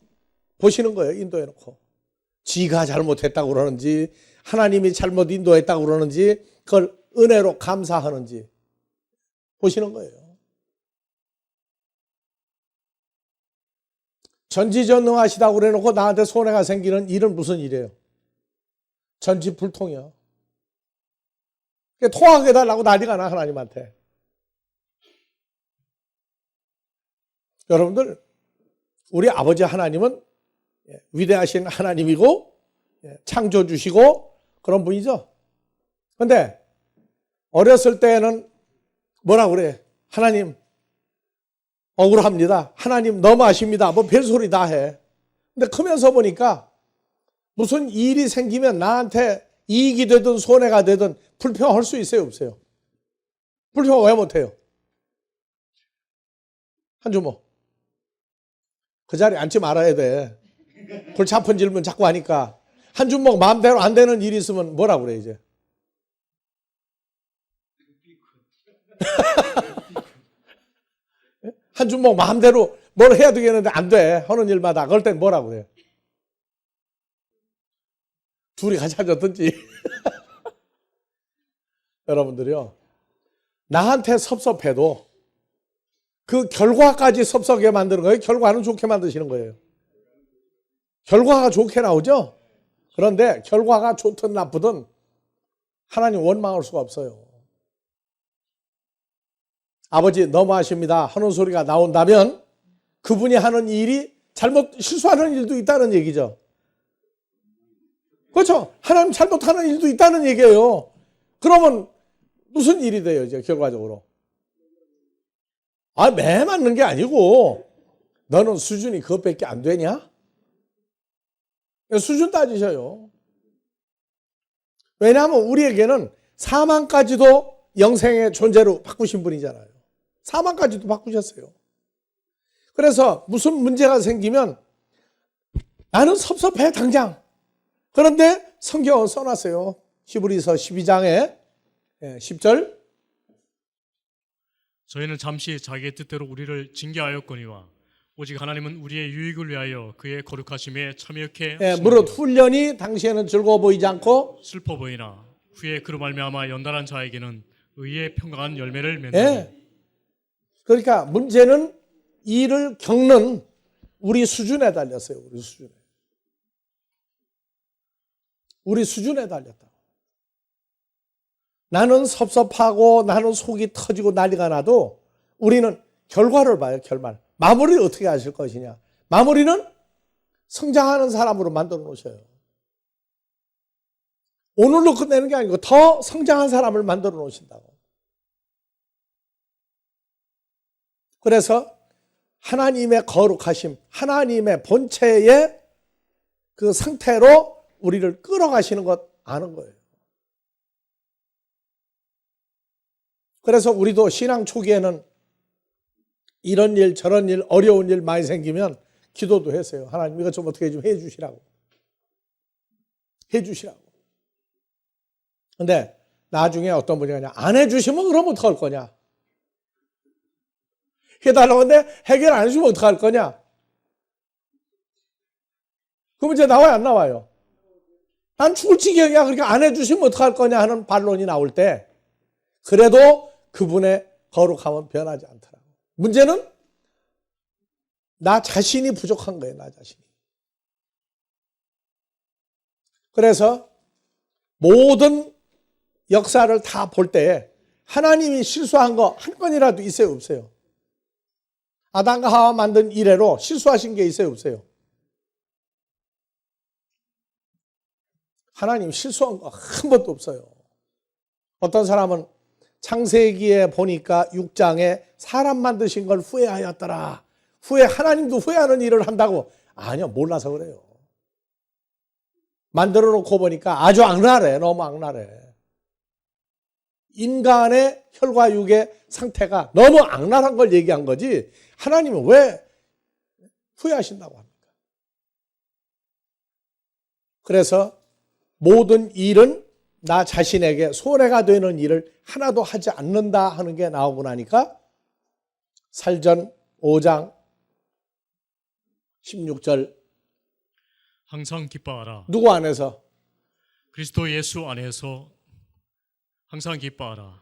보시는 거예요. 인도해놓고 지가 잘못했다고 그러는지 하나님이 잘못 인도했다고 그러는지 그걸 은혜로 감사하는지 보시는 거예요. 전지전능하시다고 그래놓고 나한테 손해가 생기는 일은 무슨 일이에요? 전지불통이야. 토하게 해달라고 난리가 나, 하나님한테. 여러분들, 우리 아버지 하나님은 위대하신 하나님이고 창조주시고 그런 분이죠. 근데 어렸을 때는 뭐라고 그래? 하나님 억울합니다. 하나님 너무하십니다. 뭐 별소리 다 해. 근데 크면서 보니까 무슨 일이 생기면 나한테 이익이 되든 손해가 되든 불평할 수 있어요, 없어요? 불평 왜 못해요? 한주모. 그 자리에 앉지 말아야 돼. 골치 아픈 질문 자꾸 하니까. 한주모 마음대로 안 되는 일이 있으면 뭐라고 그래, 이제? 한주모 마음대로 뭘 해야 되겠는데 안 돼. 하는 일마다. 그럴 땐 뭐라고 그래? 둘이 같이 앉았든지. 여러분들이요. 나한테 섭섭해도 그 결과까지 섭섭하게 만드는 거예요. 결과는 좋게 만드시는 거예요. 결과가 좋게 나오죠? 그런데 결과가 좋든 나쁘든 하나님 원망할 수가 없어요. 아버지 너무하십니다 하는 소리가 나온다면 그분이 하는 일이 실수하는 일도 있다는 얘기죠. 그렇죠? 하나님 잘못하는 일도 있다는 얘기예요. 그러면 무슨 일이 돼요, 이제 결과적으로? 매 맞는 게 아니고 너는 수준이 그것밖에 안 되냐? 수준 따지셔요. 왜냐하면 우리에게는 사망까지도 영생의 존재로 바꾸신 분이잖아요. 사망까지도 바꾸셨어요. 그래서 무슨 문제가 생기면 나는 섭섭해 당장. 그런데 성경은 써놨어요. 히브리서 12장에 10절. 저희는 잠시 자기의 뜻대로 우리를 징계하였거니와 오직 하나님은 우리의 유익을 위하여 그의 거룩하심에 참여케 하시느니라. 무릇 훈련이 당시에는 즐거워 보이지 않고 슬퍼 보이나 후에 그로 말미암아 연단한 자에게는 의의 평강한 열매를 맺는. 그러니까 문제는 일을 겪는 우리 수준에 달렸어요. 우리 수준에. 우리 수준에 달렸다. 나는 섭섭하고 나는 속이 터지고 난리가 나도 우리는 결과를 봐요. 결말. 마무리를 어떻게 하실 것이냐. 마무리는 성장하는 사람으로 만들어 놓으셔요. 오늘로 끝내는 게 아니고 더 성장한 사람을 만들어 놓으신다고. 그래서 하나님의 거룩하심, 하나님의 본체의 그 상태로 우리를 끌어가시는 것 아는 거예요. 그래서 우리도 신앙 초기에는 이런 일 저런 일 어려운 일 많이 생기면 기도도 했어요. 하나님 이것 좀 어떻게 좀 해주시라고. 해주시라고. 근데 나중에 어떤 분이 그냥 안 해주시면 그럼 어떡할 거냐. 해달라고 하는데 해결 안 해주면 어떡할 거냐. 그 문제 나와요 안 나와요? 난 죽을 지경이야. 그러니까 안 해주시면 어떡할 거냐 하는 반론이 나올 때 그래도 그분의 거룩함은 변하지 않더라고요. 문제는 나 자신이 부족한 거예요. 나 자신이. 그래서 모든 역사를 다 볼 때 하나님이 실수한 거 한 건이라도 있어요 없어요? 아담과 하와 만든 이래로 실수하신 게 있어요 없어요? 하나님 실수한 거 한 번도 없어요. 어떤 사람은 창세기에 보니까 6장에 사람 만드신 걸 후회하였더라. 하나님도 후회하는 일을 한다고. 아니요, 몰라서 그래요. 만들어 놓고 보니까 아주 악랄해. 너무 악랄해. 인간의 혈과 육의 상태가 너무 악랄한 걸 얘기한 거지 하나님은 왜 후회하신다고 합니까? 그래서 모든 일은 나 자신에게 손해가 되는 일을 하나도 하지 않는다 하는 게 나오고 나니까 살전 5장 16절 항상 기뻐하라. 누구 안에서? 그리스도 예수 안에서 항상 기뻐하라.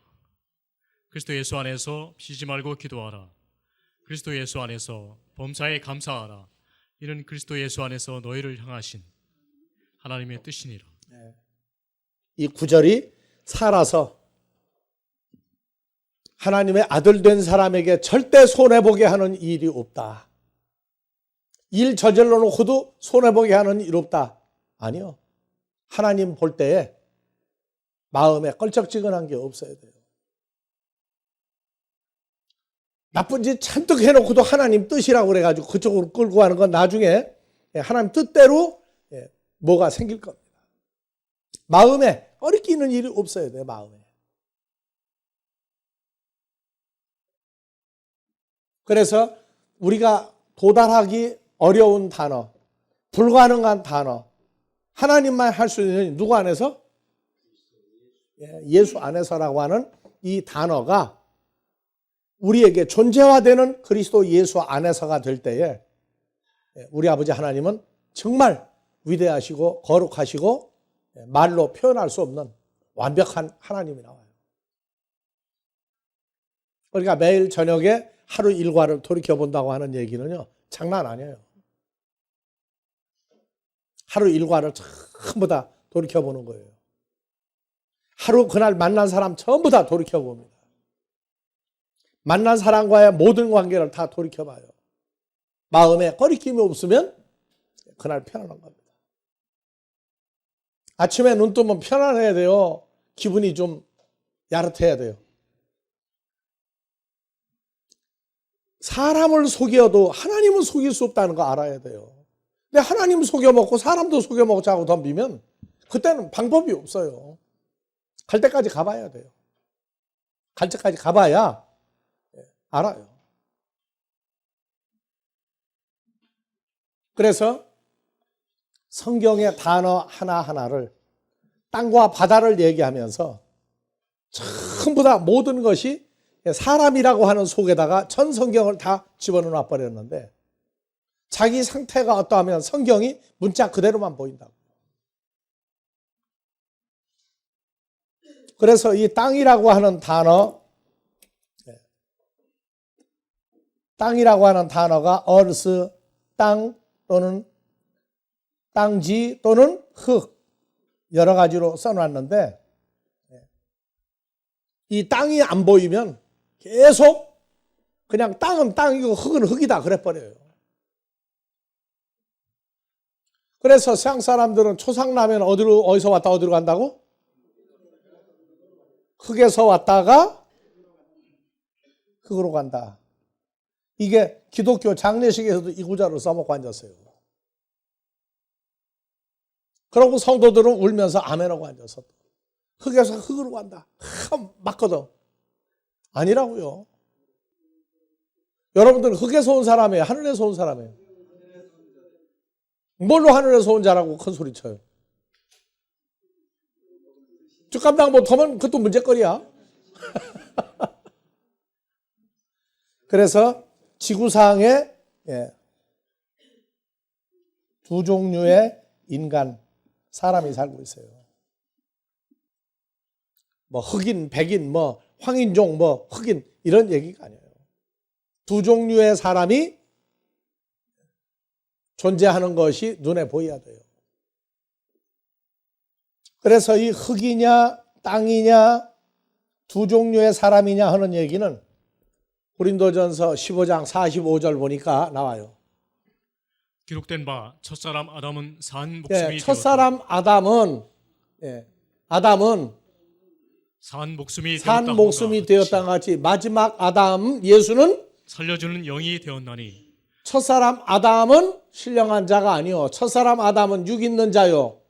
그리스도 예수 안에서 쉬지 말고 기도하라. 그리스도 예수 안에서 범사에 감사하라. 이는 그리스도 예수 안에서 너희를 향하신 하나님의 뜻이니라. 이 구절이 살아서 하나님의 아들 된 사람에게 절대 손해보게 하는 일이 없다. 일 저질러 놓고도 손해보게 하는 일 없다. 아니요. 하나님 볼 때에 마음에 껄쩍지근한 게 없어야 돼요. 나쁜 짓 잔뜩 해놓고도 하나님 뜻이라고 그래가지고 그쪽으로 끌고 가는 건 나중에 하나님 뜻대로 뭐가 생길 겁니다. 마음에 꺼리끼는 일이 없어야 돼요. 마음에. 그래서 우리가 도달하기 어려운 단어, 불가능한 단어, 하나님만 할 수 있는 누구 안에서? 예수 안에서라고 하는 이 단어가 우리에게 존재화되는 그리스도 예수 안에서가 될 때에 우리 아버지 하나님은 정말 위대하시고 거룩하시고 말로 표현할 수 없는 완벽한 하나님이 나와요. 그러니까 매일 저녁에 하루 일과를 돌이켜본다고 하는 얘기는요, 장난 아니에요. 하루 일과를 전부 다 돌이켜보는 거예요. 하루 그날 만난 사람 전부 다 돌이켜봅니다. 만난 사람과의 모든 관계를 다 돌이켜봐요. 마음에 꺼리낌이 없으면 그날 편안한 겁니다. 아침에 눈 뜨면 편안해야 돼요. 기분이 좀 야릇해야 돼요. 사람을 속여도 하나님은 속일 수 없다는 거 알아야 돼요. 근데 하나님 속여먹고 사람도 속여먹고 자고 덤비면 그때는 방법이 없어요. 갈 때까지 가봐야 돼요. 갈 때까지 가봐야 알아요. 그래서 성경의 단어 하나하나를 땅과 바다를 얘기하면서 전부 다 모든 것이 사람이라고 하는 속에다가 전 성경을 다 집어넣어 버렸는데 자기 상태가 어떠하면 성경이 문자 그대로만 보인다고. 그래서 이 땅이라고 하는 단어, 땅이라고 하는 단어가 earth, 땅 또는 땅지 또는 흙 여러 가지로 써놨는데 이 땅이 안 보이면 계속 그냥 땅은 땅이고 흙은 흙이다 그래버려요. 그래서 서양 사람들은 초상나면 어디서 왔다 어디로 간다고? 흙에서 왔다가 흙으로 간다. 이게 기독교 장례식에서도 이 구절을 써먹고 앉았어요. 그러고 성도들은 울면서 아멘하고 앉아서 흙에서 흙으로 간다. 맞거든. 아니라고요. 여러분들은 흙에서 온 사람이에요? 하늘에서 온 사람이에요? 뭘로 하늘에서 온 자라고 큰 소리 쳐요? 주감당 못하면 그것도 문제거리야. 그래서 지구상에 두 종류의 인간, 사람이 살고 있어요. 뭐 흑인, 백인, 뭐 황인종, 뭐 흑인 이런 얘기가 아니에요. 두 종류의 사람이 존재하는 것이 눈에 보여야 돼요. 그래서 이 흙이냐 땅이냐 두 종류의 사람이냐 하는 얘기는 고린도전서 15장 45절 보니까 나와요. 기록된 바 첫사람 아담은 산 목숨이 첫사람 아담은 산 목숨이 되었다는 같이 마지막 아담 예수는 살려주는 영이 되었나니 첫사람 아담은 신령한 자가 아니요 첫사람 아담은 육 있는 자요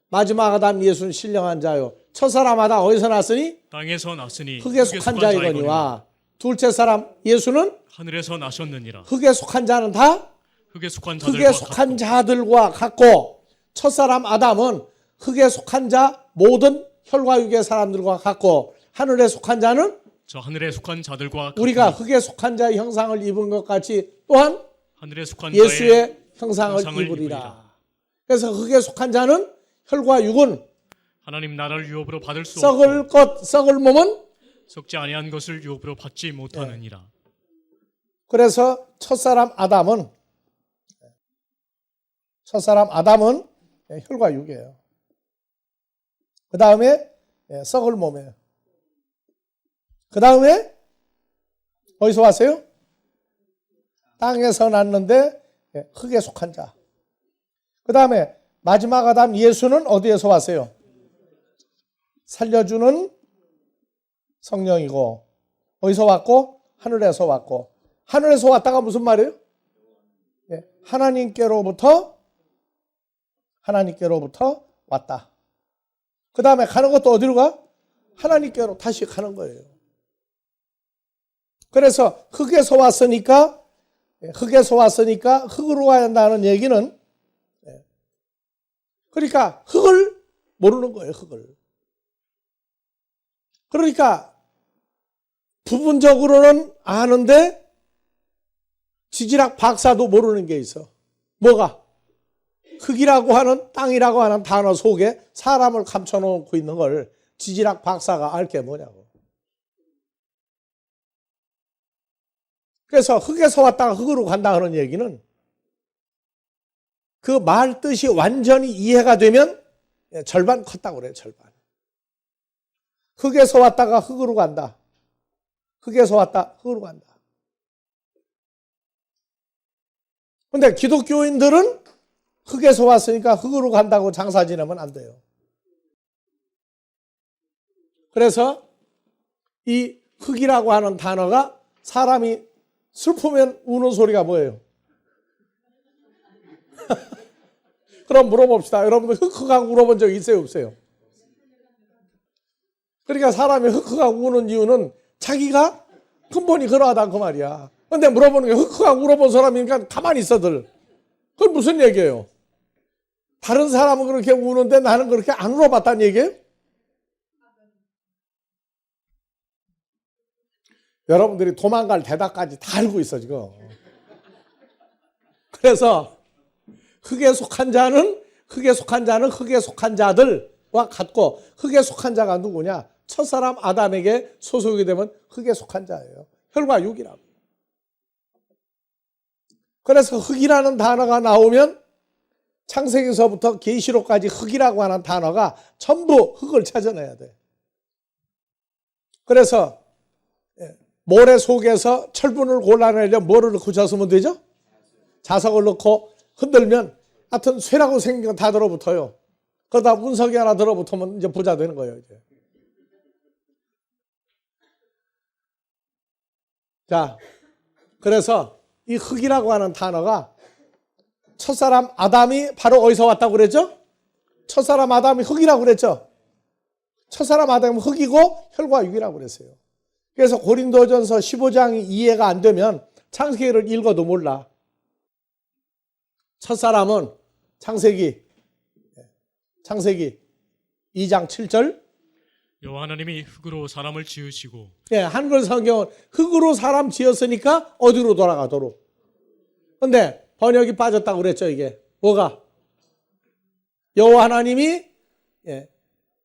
마지막 아담 예수는 신령한 자요. 첫사람 아담 어디서 났으니? 땅에서 났으니 흙에 속한 자이거니와 둘째 사람 예수는 하늘에서 나셨느니라. 흙에 속한 자는 다 흙에 속한 자들과 같고 첫사람 아담은 흙에 속한 자 모든 혈과 육의 사람들과 같고 하늘에 속한 자는 저 하늘에 속한 자들과 우리가 흙에 속한 자의 형상을 입은 것 같이 또한 하늘에 속한 예수의 형상을 입으리라. 그래서 흙에 속한 자는 혈과 육은 하나님 나라를 유업으로 받을 수 썩을 몸은 썩지 아니한 것을 유업으로 받지 못하느니라. 그래서 첫사람 아담은 혈과 육이에요. 그 다음에 썩을 몸이에요. 그 다음에 어디서 왔어요? 땅에서 났는데 흙에 속한 자. 그 다음에 마지막 아담 예수는 어디에서 왔어요? 살려주는 성령이고 어디서 왔고? 하늘에서 왔고 하늘에서 왔다가 무슨 말이에요? 하나님께로부터 왔다. 그 다음에 가는 것도 어디로 가? 하나님께로 다시 가는 거예요. 그래서 흙에서 왔으니까 흙으로 가야 한다는 얘기는 그러니까 흙을 모르는 거예요. 흙을. 그러니까 부분적으로는 아는데 지질학 박사도 모르는 게 있어. 뭐가? 흙이라고 하는 땅이라고 하는 단어 속에 사람을 감춰놓고 있는 걸 지질학 박사가 알 게 뭐냐고. 그래서 흙에서 왔다가 흙으로 간다 하는 얘기는 그 말 뜻이 완전히 이해가 되면 절반 컸다고 그래요. 절반. 흙에서 왔다가 흙으로 간다. 흙에서 왔다 흙으로 간다. 근데 기독교인들은 흙에서 왔으니까 흙으로 간다고 장사 지내면 안 돼요. 그래서 이 흙이라고 하는 단어가 사람이 슬프면 우는 소리가 뭐예요? 그럼 물어봅시다. 여러분들 흑흑하고 울어본 적 있어요? 없어요? 그러니까 사람이 흑흑하고 우는 이유는 자기가 근본이 그러하다 그 말이야. 근데 물어보는 게 흑흑하고 울어본 사람이니까 가만히 있어들. 그건 무슨 얘기예요? 다른 사람은 그렇게 우는데 나는 그렇게 안 울어봤다는 얘기예요? 여러분들이 도망갈 대답까지 다 알고 있어 지금. 그래서 흙에 속한 자는 흙에 속한 자들과 같고 흙에 속한 자가 누구냐? 첫사람 아담에게 소속이 되면 흙에 속한 자예요. 혈과 육이라고. 그래서 흙이라는 단어가 나오면 창세기서부터 계시록까지 흙이라고 하는 단어가 전부 흙을 찾아내야 돼. 그래서 모래 속에서 철분을 골라내려면 뭐를 넣고 젖으면 되죠? 자석을 넣고 흔들면 하여튼 쇠라고 생긴 건 다 들어붙어요. 그러다 운석이 하나 들어붙으면 이제 부자 되는 거예요. 이제. 자, 그래서 이 흙이라고 하는 단어가 첫사람 아담이 바로 어디서 왔다고 그랬죠? 첫사람 아담이 흙이라고 그랬죠? 첫사람 아담은 흙이고 혈과 육이라고 그랬어요. 그래서 고린도전서 15장이 이해가 안 되면 창세기를 읽어도 몰라. 첫사람은 창세기 2장 7절. 여호와 하나님이 흙으로 사람을 지으시고. 예, 한글 성경은 흙으로 사람 지었으니까 어디로 돌아가도록. 근데 번역이 빠졌다고 그랬죠, 이게. 뭐가? 여호와 하나님이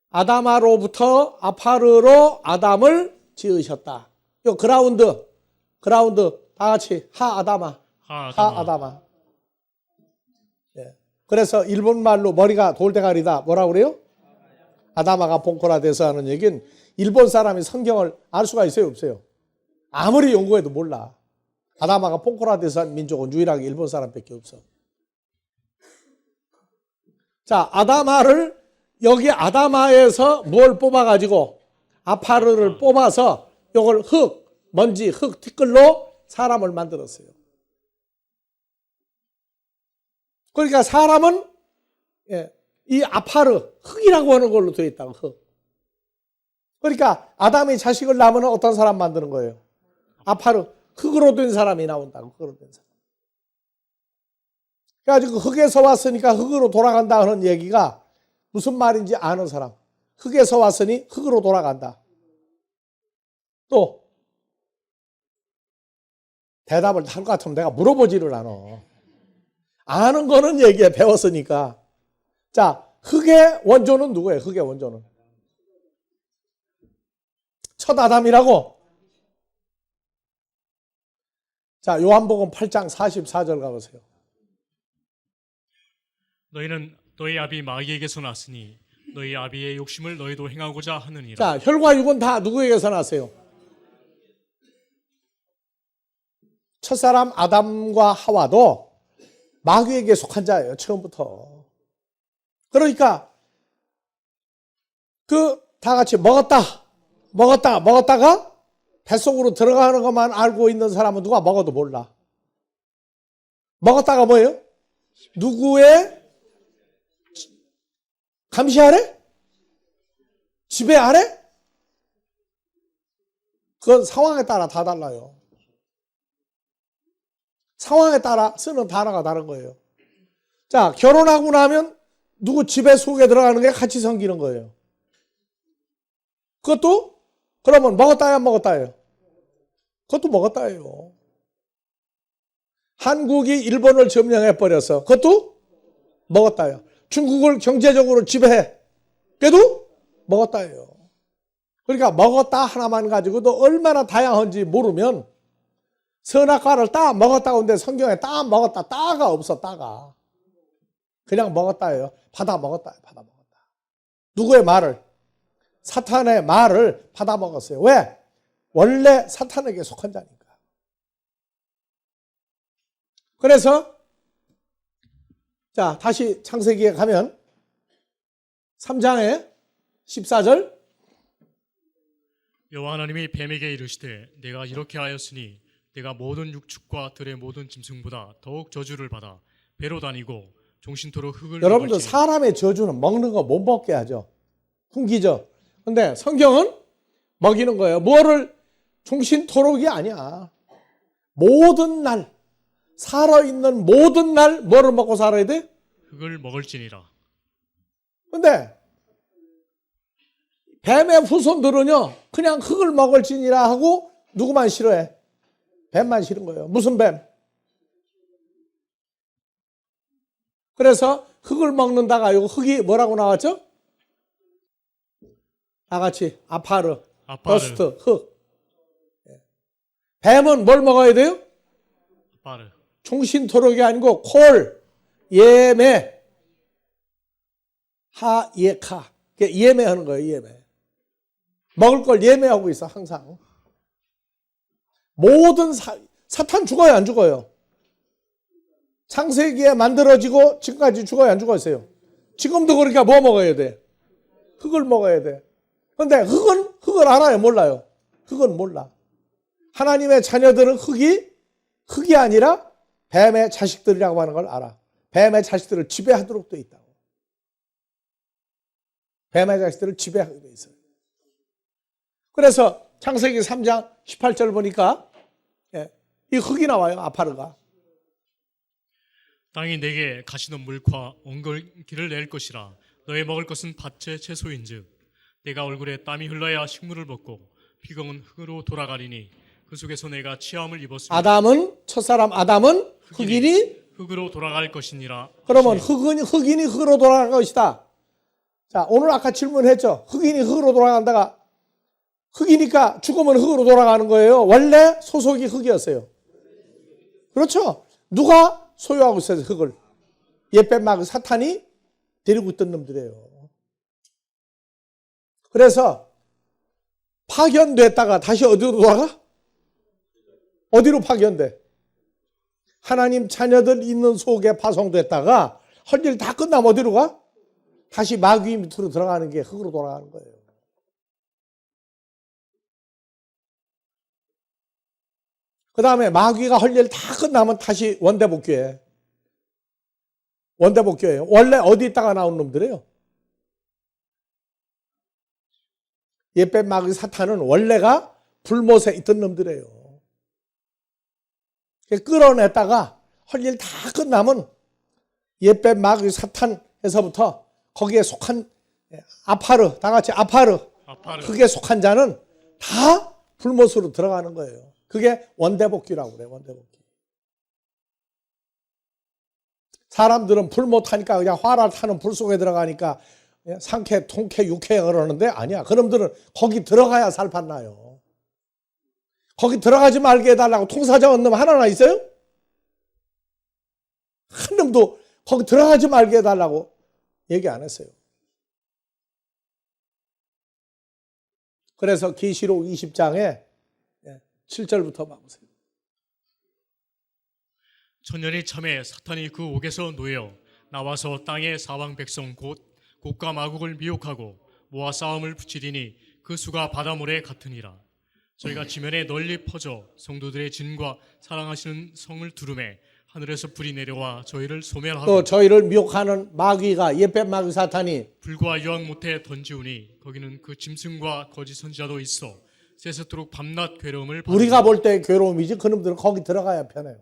아담아로부터 아파르로 아담을 지으셨다. 요 그라운드 다 같이 하아다마. 예. 그래서 일본 말로 머리가 돌대가리다. 뭐라고 그래요? 아다마가 본코라 돼서 하는 얘기는 일본 사람이 성경을 알 수가 있어요, 없어요? 아무리 연구해도 몰라. 아다마가 본코라 돼서 한 민족은 유일하게 일본 사람밖에 없어. 자, 아다마를 여기 아다마에서 뭘 뽑아가지고 아파르를 뽑아서 이걸 먼지, 흙, 티끌로 사람을 만들었어요. 그러니까 사람은 이 아파르, 흙이라고 하는 걸로 되어 있다고, 흙. 그러니까 아담이 자식을 낳으면 어떤 사람 만드는 거예요? 아파르, 흙으로 된 사람이 나온다고, 흙으로 된 사람. 그래가지고 흙에서 왔으니까 흙으로 돌아간다 하는 얘기가 무슨 말인지 아는 사람. 흙에서 왔으니 흙으로 돌아간다. 또 대답을 할 것 같으면 내가 물어보지를 않아. 아는 거는 얘기해, 배웠으니까. 자, 흙의 원조는 누구예요? 흙의 원조는 첫 아담이라고. 자, 요한복음 8장 44절 가보세요. 너희는 너희 아비 마귀에게서 났으니 너희 아비의 욕심을 너희도 행하고자 하느니라. 자, 혈과 육은 다 누구에게서 났어요? 첫사람 아담과 하와도 마귀에게 속한 자예요, 처음부터. 그러니까 다 같이 먹었다가 뱃속으로 들어가는 것만 알고 있는 사람은 누가 먹어도 몰라. 먹었다가 뭐예요? 누구의 감시 아래? 지배 아래? 그건 상황에 따라 다 달라요. 상황에 따라 쓰는 단어가 다른 거예요. 자, 결혼하고 나면 누구 지배 속에 들어가는 게 같이 섬기는 거예요. 그것도 그러면 먹었다야 안 먹었다예요? 그것도 먹었다예요. 한국이 일본을 점령해 버려서 그것도 먹었다예요. 중국을 경제적으로 지배해. 그래도 먹었다예요. 그러니까 먹었다 하나만 가지고도 얼마나 다양한지 모르면 선악과를 딱 먹었다고 하는데 성경에 딱 먹었다, 따가 없어, 따가. 그냥 먹었다예요. 받아 먹었다. 누구의 말을? 사탄의 말을 받아 먹었어요. 왜? 원래 사탄에게 속한 자니까. 그래서 자, 다시 창세기에 가면 3장에 14절. 여호와 하나님이 뱀에게 이르시되 내가 이렇게 하였으니 내가 모든 육축과 들의 모든 짐승보다 더욱 저주를 받아 배로 다니고 종신토록 흙을 여러분들 먹을지니. 사람의 저주는 먹는 거 못 먹게 하죠. 숨기죠. 근데 성경은 먹이는 거예요. 뭐를 종신토록이 아니야. 모든 날, 살아있는 모든 날 뭐를 먹고 살아야 돼? 흙을 먹을지니라. 근데 뱀의 후손들은요, 그냥 흙을 먹을지니라 하고 누구만 싫어해? 뱀만 싫은 거예요. 무슨 뱀? 그래서 흙을 먹는다가 이거 흙이 뭐라고 나왔죠? 다 같이 아파르. 더스트, 흙. 뱀은 뭘 먹어야 돼요? 아파르. 충신토록이 아니고 콜, 예매, 하, 예카. 예매하는 거예요, 예매. 먹을 걸 예매하고 있어, 항상. 모든 사탄 죽어요, 안 죽어요? 창세기에 만들어지고 지금까지 죽어요, 안 죽었어요? 지금도 그러니까 뭐 먹어야 돼? 흙을 먹어야 돼. 그런데 흙을 알아요, 몰라요? 흙은 몰라. 하나님의 자녀들은 흙이 아니라 뱀의 자식들이라고 하는 걸 알아. 뱀의 자식들을 지배하도록 돼 있다고. 뱀의 자식들을 지배하게 돼 있어요. 그래서 창세기 3장 18절 보니까 이 흙이 나와요, 아파르가. 땅이 내게 가시는 물과 엉겅퀴를 낼 것이라. 너의 먹을 것은 밭의 채소인즉 내가 얼굴에 땀이 흘러야 식물을 먹고 피경은 흙으로 돌아가리니 그 속에서 내가 취함을 입었으며 첫사람 아담은 흙이니 흙으로 돌아갈 것이니라. 그러면 흙인이 흙으로 돌아갈 것이다. 자, 오늘 아까 질문했죠. 흙인이 흙으로 돌아간다가 흙이니까 죽으면 흙으로 돌아가는 거예요. 원래 소속이 흙이었어요. 그렇죠? 누가 소유하고 있어요, 흙을? 옛뱀막 사탄이 데리고 있던 놈들이에요. 그래서 파견됐다가 다시 어디로 돌아가? 어디로 파견돼? 하나님 자녀들 있는 속에 파송됐다가 할 일 다 끝나면 어디로 가? 다시 마귀 밑으로 들어가는 게 흙으로 돌아가는 거예요. 그 다음에 마귀가 할 일 다 끝나면 다시 원대복귀해. 원대복귀해요. 원래 어디 있다가 나온 놈들이에요? 옛뱀 마귀 사탄은 원래가 불못에 있던 놈들이에요. 끌어냈다가 할 일 다 끝나면 옛뱀 마귀 사탄에서부터 거기에 속한 아파르, 다 같이 아파르. 그게 속한 자는 다 불못으로 들어가는 거예요. 그게 원대복귀라고 그래요, 원대복귀. 사람들은 불못 하니까 그냥 화를 타는 불 속에 들어가니까 상쾌, 통쾌, 유쾌 그러는데 아니야. 그놈들은 거기 들어가야 살판나요. 거기 들어가지 말게 해달라고 통사자원 놈 하나나 있어요? 한 놈도 거기 들어가지 말게 해달라고 얘기 안 했어요. 그래서 계시록 20장에 7절부터 봐보세요. 천년이 참에 사탄이 그 옥에서 놓여 나와서 땅의 사방 백성 곧 곡과 마국을 미혹하고 모아 싸움을 붙이리니 그 수가 바닷물에 같으니라. 저희가 지면에 널리 퍼져 성도들의 진과 사랑하시는 성을 두루매 하늘에서 불이 내려와 저희를 소멸하고 또 저희를 미혹하는 마귀가 옛뱀 마귀 사탄이 불과 유황 못에 던지우니 거기는 그 짐승과 거짓 선지자도 있어 세세토록 밤낮 괴로움을 받으니 우리가 볼 때 괴로움이지 그놈들은 거기 들어가야 편해요.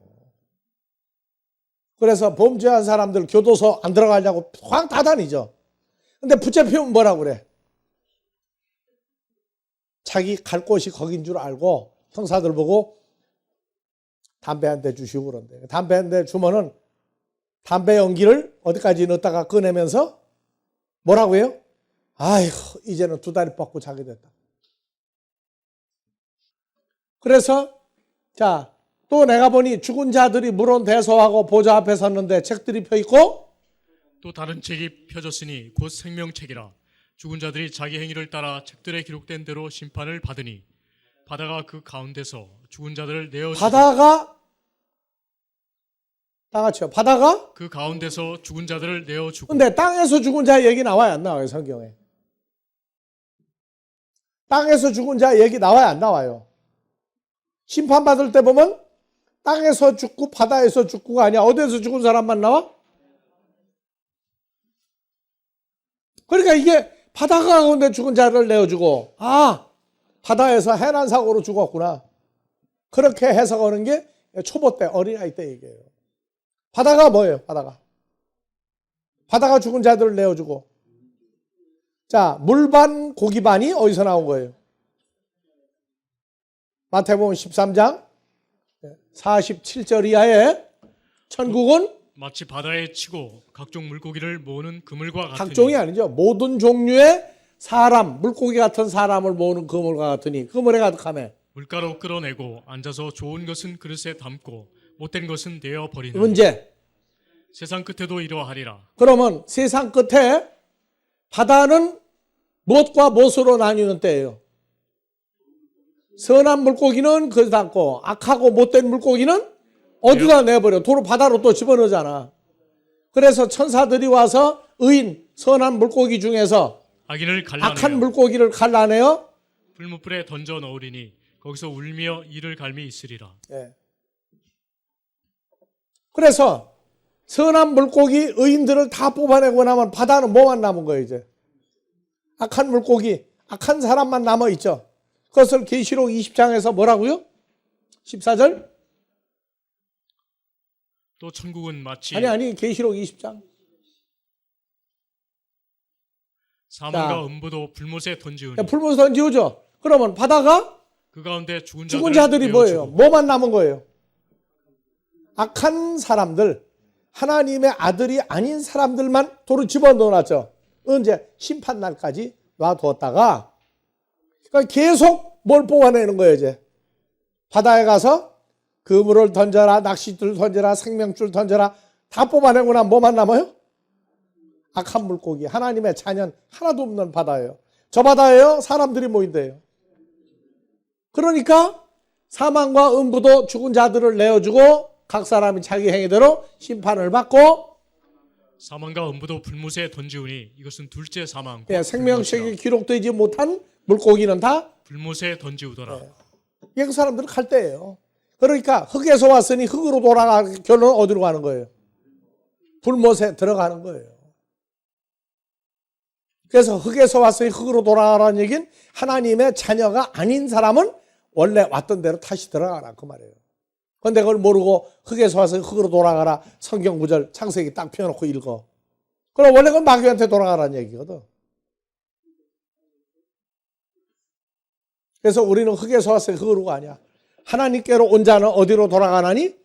그래서 범죄한 사람들 교도소 안 들어가려고 확 다 다니죠. 근데 붙잡히면 뭐라고 그래? 자기 갈 곳이 거긴 줄 알고 형사들 보고 담배 한 대 주시고 그런데 담배 한 대 주면은 담배 연기를 어디까지 넣었다가 꺼내면서 뭐라고 해요? 아이고 이제는 두 다리 뻗고 자게 됐다. 그래서 자, 또 내가 보니 죽은 자들이 물론 대소하고 보좌 앞에 섰는데 책들이 펴 있고 또 다른 책이 펴졌으니 곧 생명책이라. 죽은 자들이 자기 행위를 따라 책들에 기록된 대로 심판을 받으니 바다가 그 가운데서 죽은 자들을 내어주고 바다가 다 같이요. 바다가 그 가운데서 죽은 자들을 내어주고 근데 땅에서 죽은 자 얘기 나와요, 안 나와요, 성경에? 땅에서 죽은 자 얘기 나와요, 안 나와요? 심판받을 때 보면 땅에서 죽고 바다에서 죽고가 아니야. 어디에서 죽은 사람만 나와? 그러니까 이게 바다 가운데 죽은 자를 내어주고 바다에서 해난 사고로 죽었구나. 그렇게 해석하는 게 초보 때 어린아이 때 얘기예요. 바다가 뭐예요? 바다가 죽은 자들을 내어주고 자 물반 고기반이 어디서 나온 거예요? 마태복음 13장 47절 이하에 천국은 마치 바다에 치고 각종 물고기를 모으는 그물과 같으니 각종이 아니죠. 모든 종류의 사람, 물고기 같은 사람을 모으는 그물과 같으니 그물에 가득하며 물가로 끌어내고 앉아서 좋은 것은 그릇에 담고 못된 것은 되어 버리는 문제. 세상 끝에도 이러하리라. 그러면 세상 끝에 바다는 무엇과 무엇으로 나뉘는 때예요? 선한 물고기는 거기다 닫고 악하고 못된 물고기는 어디다 내버려? 도로 바다로 또 집어넣잖아. 그래서 천사들이 와서 의인, 선한 물고기 중에서 악인을 악한 갈라내어 물고기를 갈라내어 불무불에 던져 넣으리니 거기서 울며 이를 갈미 있으리라. 예. 그래서 선한 물고기 의인들을 다 뽑아내고 나면 바다는 뭐만 남은 거예요 이제? 악한 물고기, 악한 사람만 남아있죠. 그것을 계시록 20장에서 뭐라고요? 14절? 또 천국은 마치 아니 계시록 20장. 사망과 자. 음부도 불못에 던지우니 풀무서 던지우죠. 그러면 바다가 그 가운데 죽은 죽은 자들이 뭐예요? 내어주고 뭐만 남은 거예요? 악한 사람들, 하나님의 아들이 아닌 사람들만 도로 집어넣어놨죠. 언제? 심판날까지 놔두었다가 그러니까 계속 뭘 뽑아내는 거예요 이제. 바다에 가서 그물을 던져라, 낚싯줄 던져라, 생명줄 던져라 다 뽑아내고 나면 뭐만 남아요? 악한 물고기, 하나님의 자녀 하나도 없는 바다예요. 저 바다예요? 사람들이 모인대요. 그러니까 사망과 음부도 죽은 자들을 내어주고 각 사람이 자기 행위대로 심판을 받고 사망과 음부도 불못에 던지우니 이것은 둘째 사망 곧 예, 생명책에 불못이라. 기록되지 못한 물고기는 다 불못에 던지우더라. 그 사람들은 갈 때예요. 그러니까 흙에서 왔으니 흙으로 돌아가 결론은 어디로 가는 거예요? 불못에 들어가는 거예요. 그래서 흙에서 왔으니 흙으로 돌아가라는 얘기는 하나님의 자녀가 아닌 사람은 원래 왔던 대로 다시 들어가라 그 말이에요. 그런데 그걸 모르고 흙에서 와서 흙으로 돌아가라 성경 구절 창세기 딱 펴놓고 읽어. 그럼 원래 그건 마귀한테 돌아가라는 얘기거든. 그래서 우리는 흙에서 왔으니 흙으로 가냐. 하나님께로 온 자는 어디로 돌아가나니?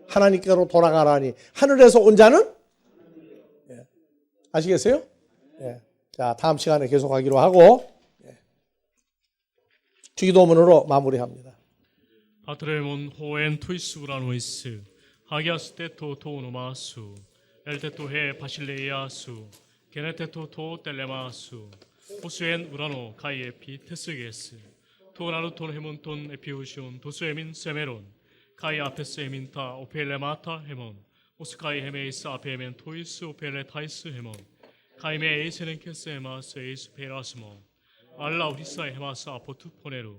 하나님께로 돌아가라니. 하늘에서 온 자는? 예. 아시겠어요? 예. 자, 다음 시간에 계속하기로 하고 주기도문으로 마무리합니다. 파트레몬 호엔 투이스우라노이스 하기아스테토 토우노마수 엘테토헤 바실레이아수 게네테토 토 텔레마수 호수엔 우라노 카이에피 테스게스 토나루톤 헤몬톤 에피우시온 도스에민 세메론 카이 아페스 에민타 오펠레마타 헤몬 오스카이 헤메이스 아페멘 토이스 오펠레 타이스 헤몬 카이메 에이세넨 캐스 헤마스 에이스 페라스모 알라 우리사 헤마스 아포투 포네루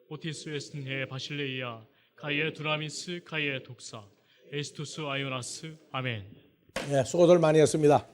오티스 웨스틴헤 바실레이아 카이에 두라미스 카이에 독사 에스투스 아이오나스 아멘. 예, 수고들 많이 했습니다.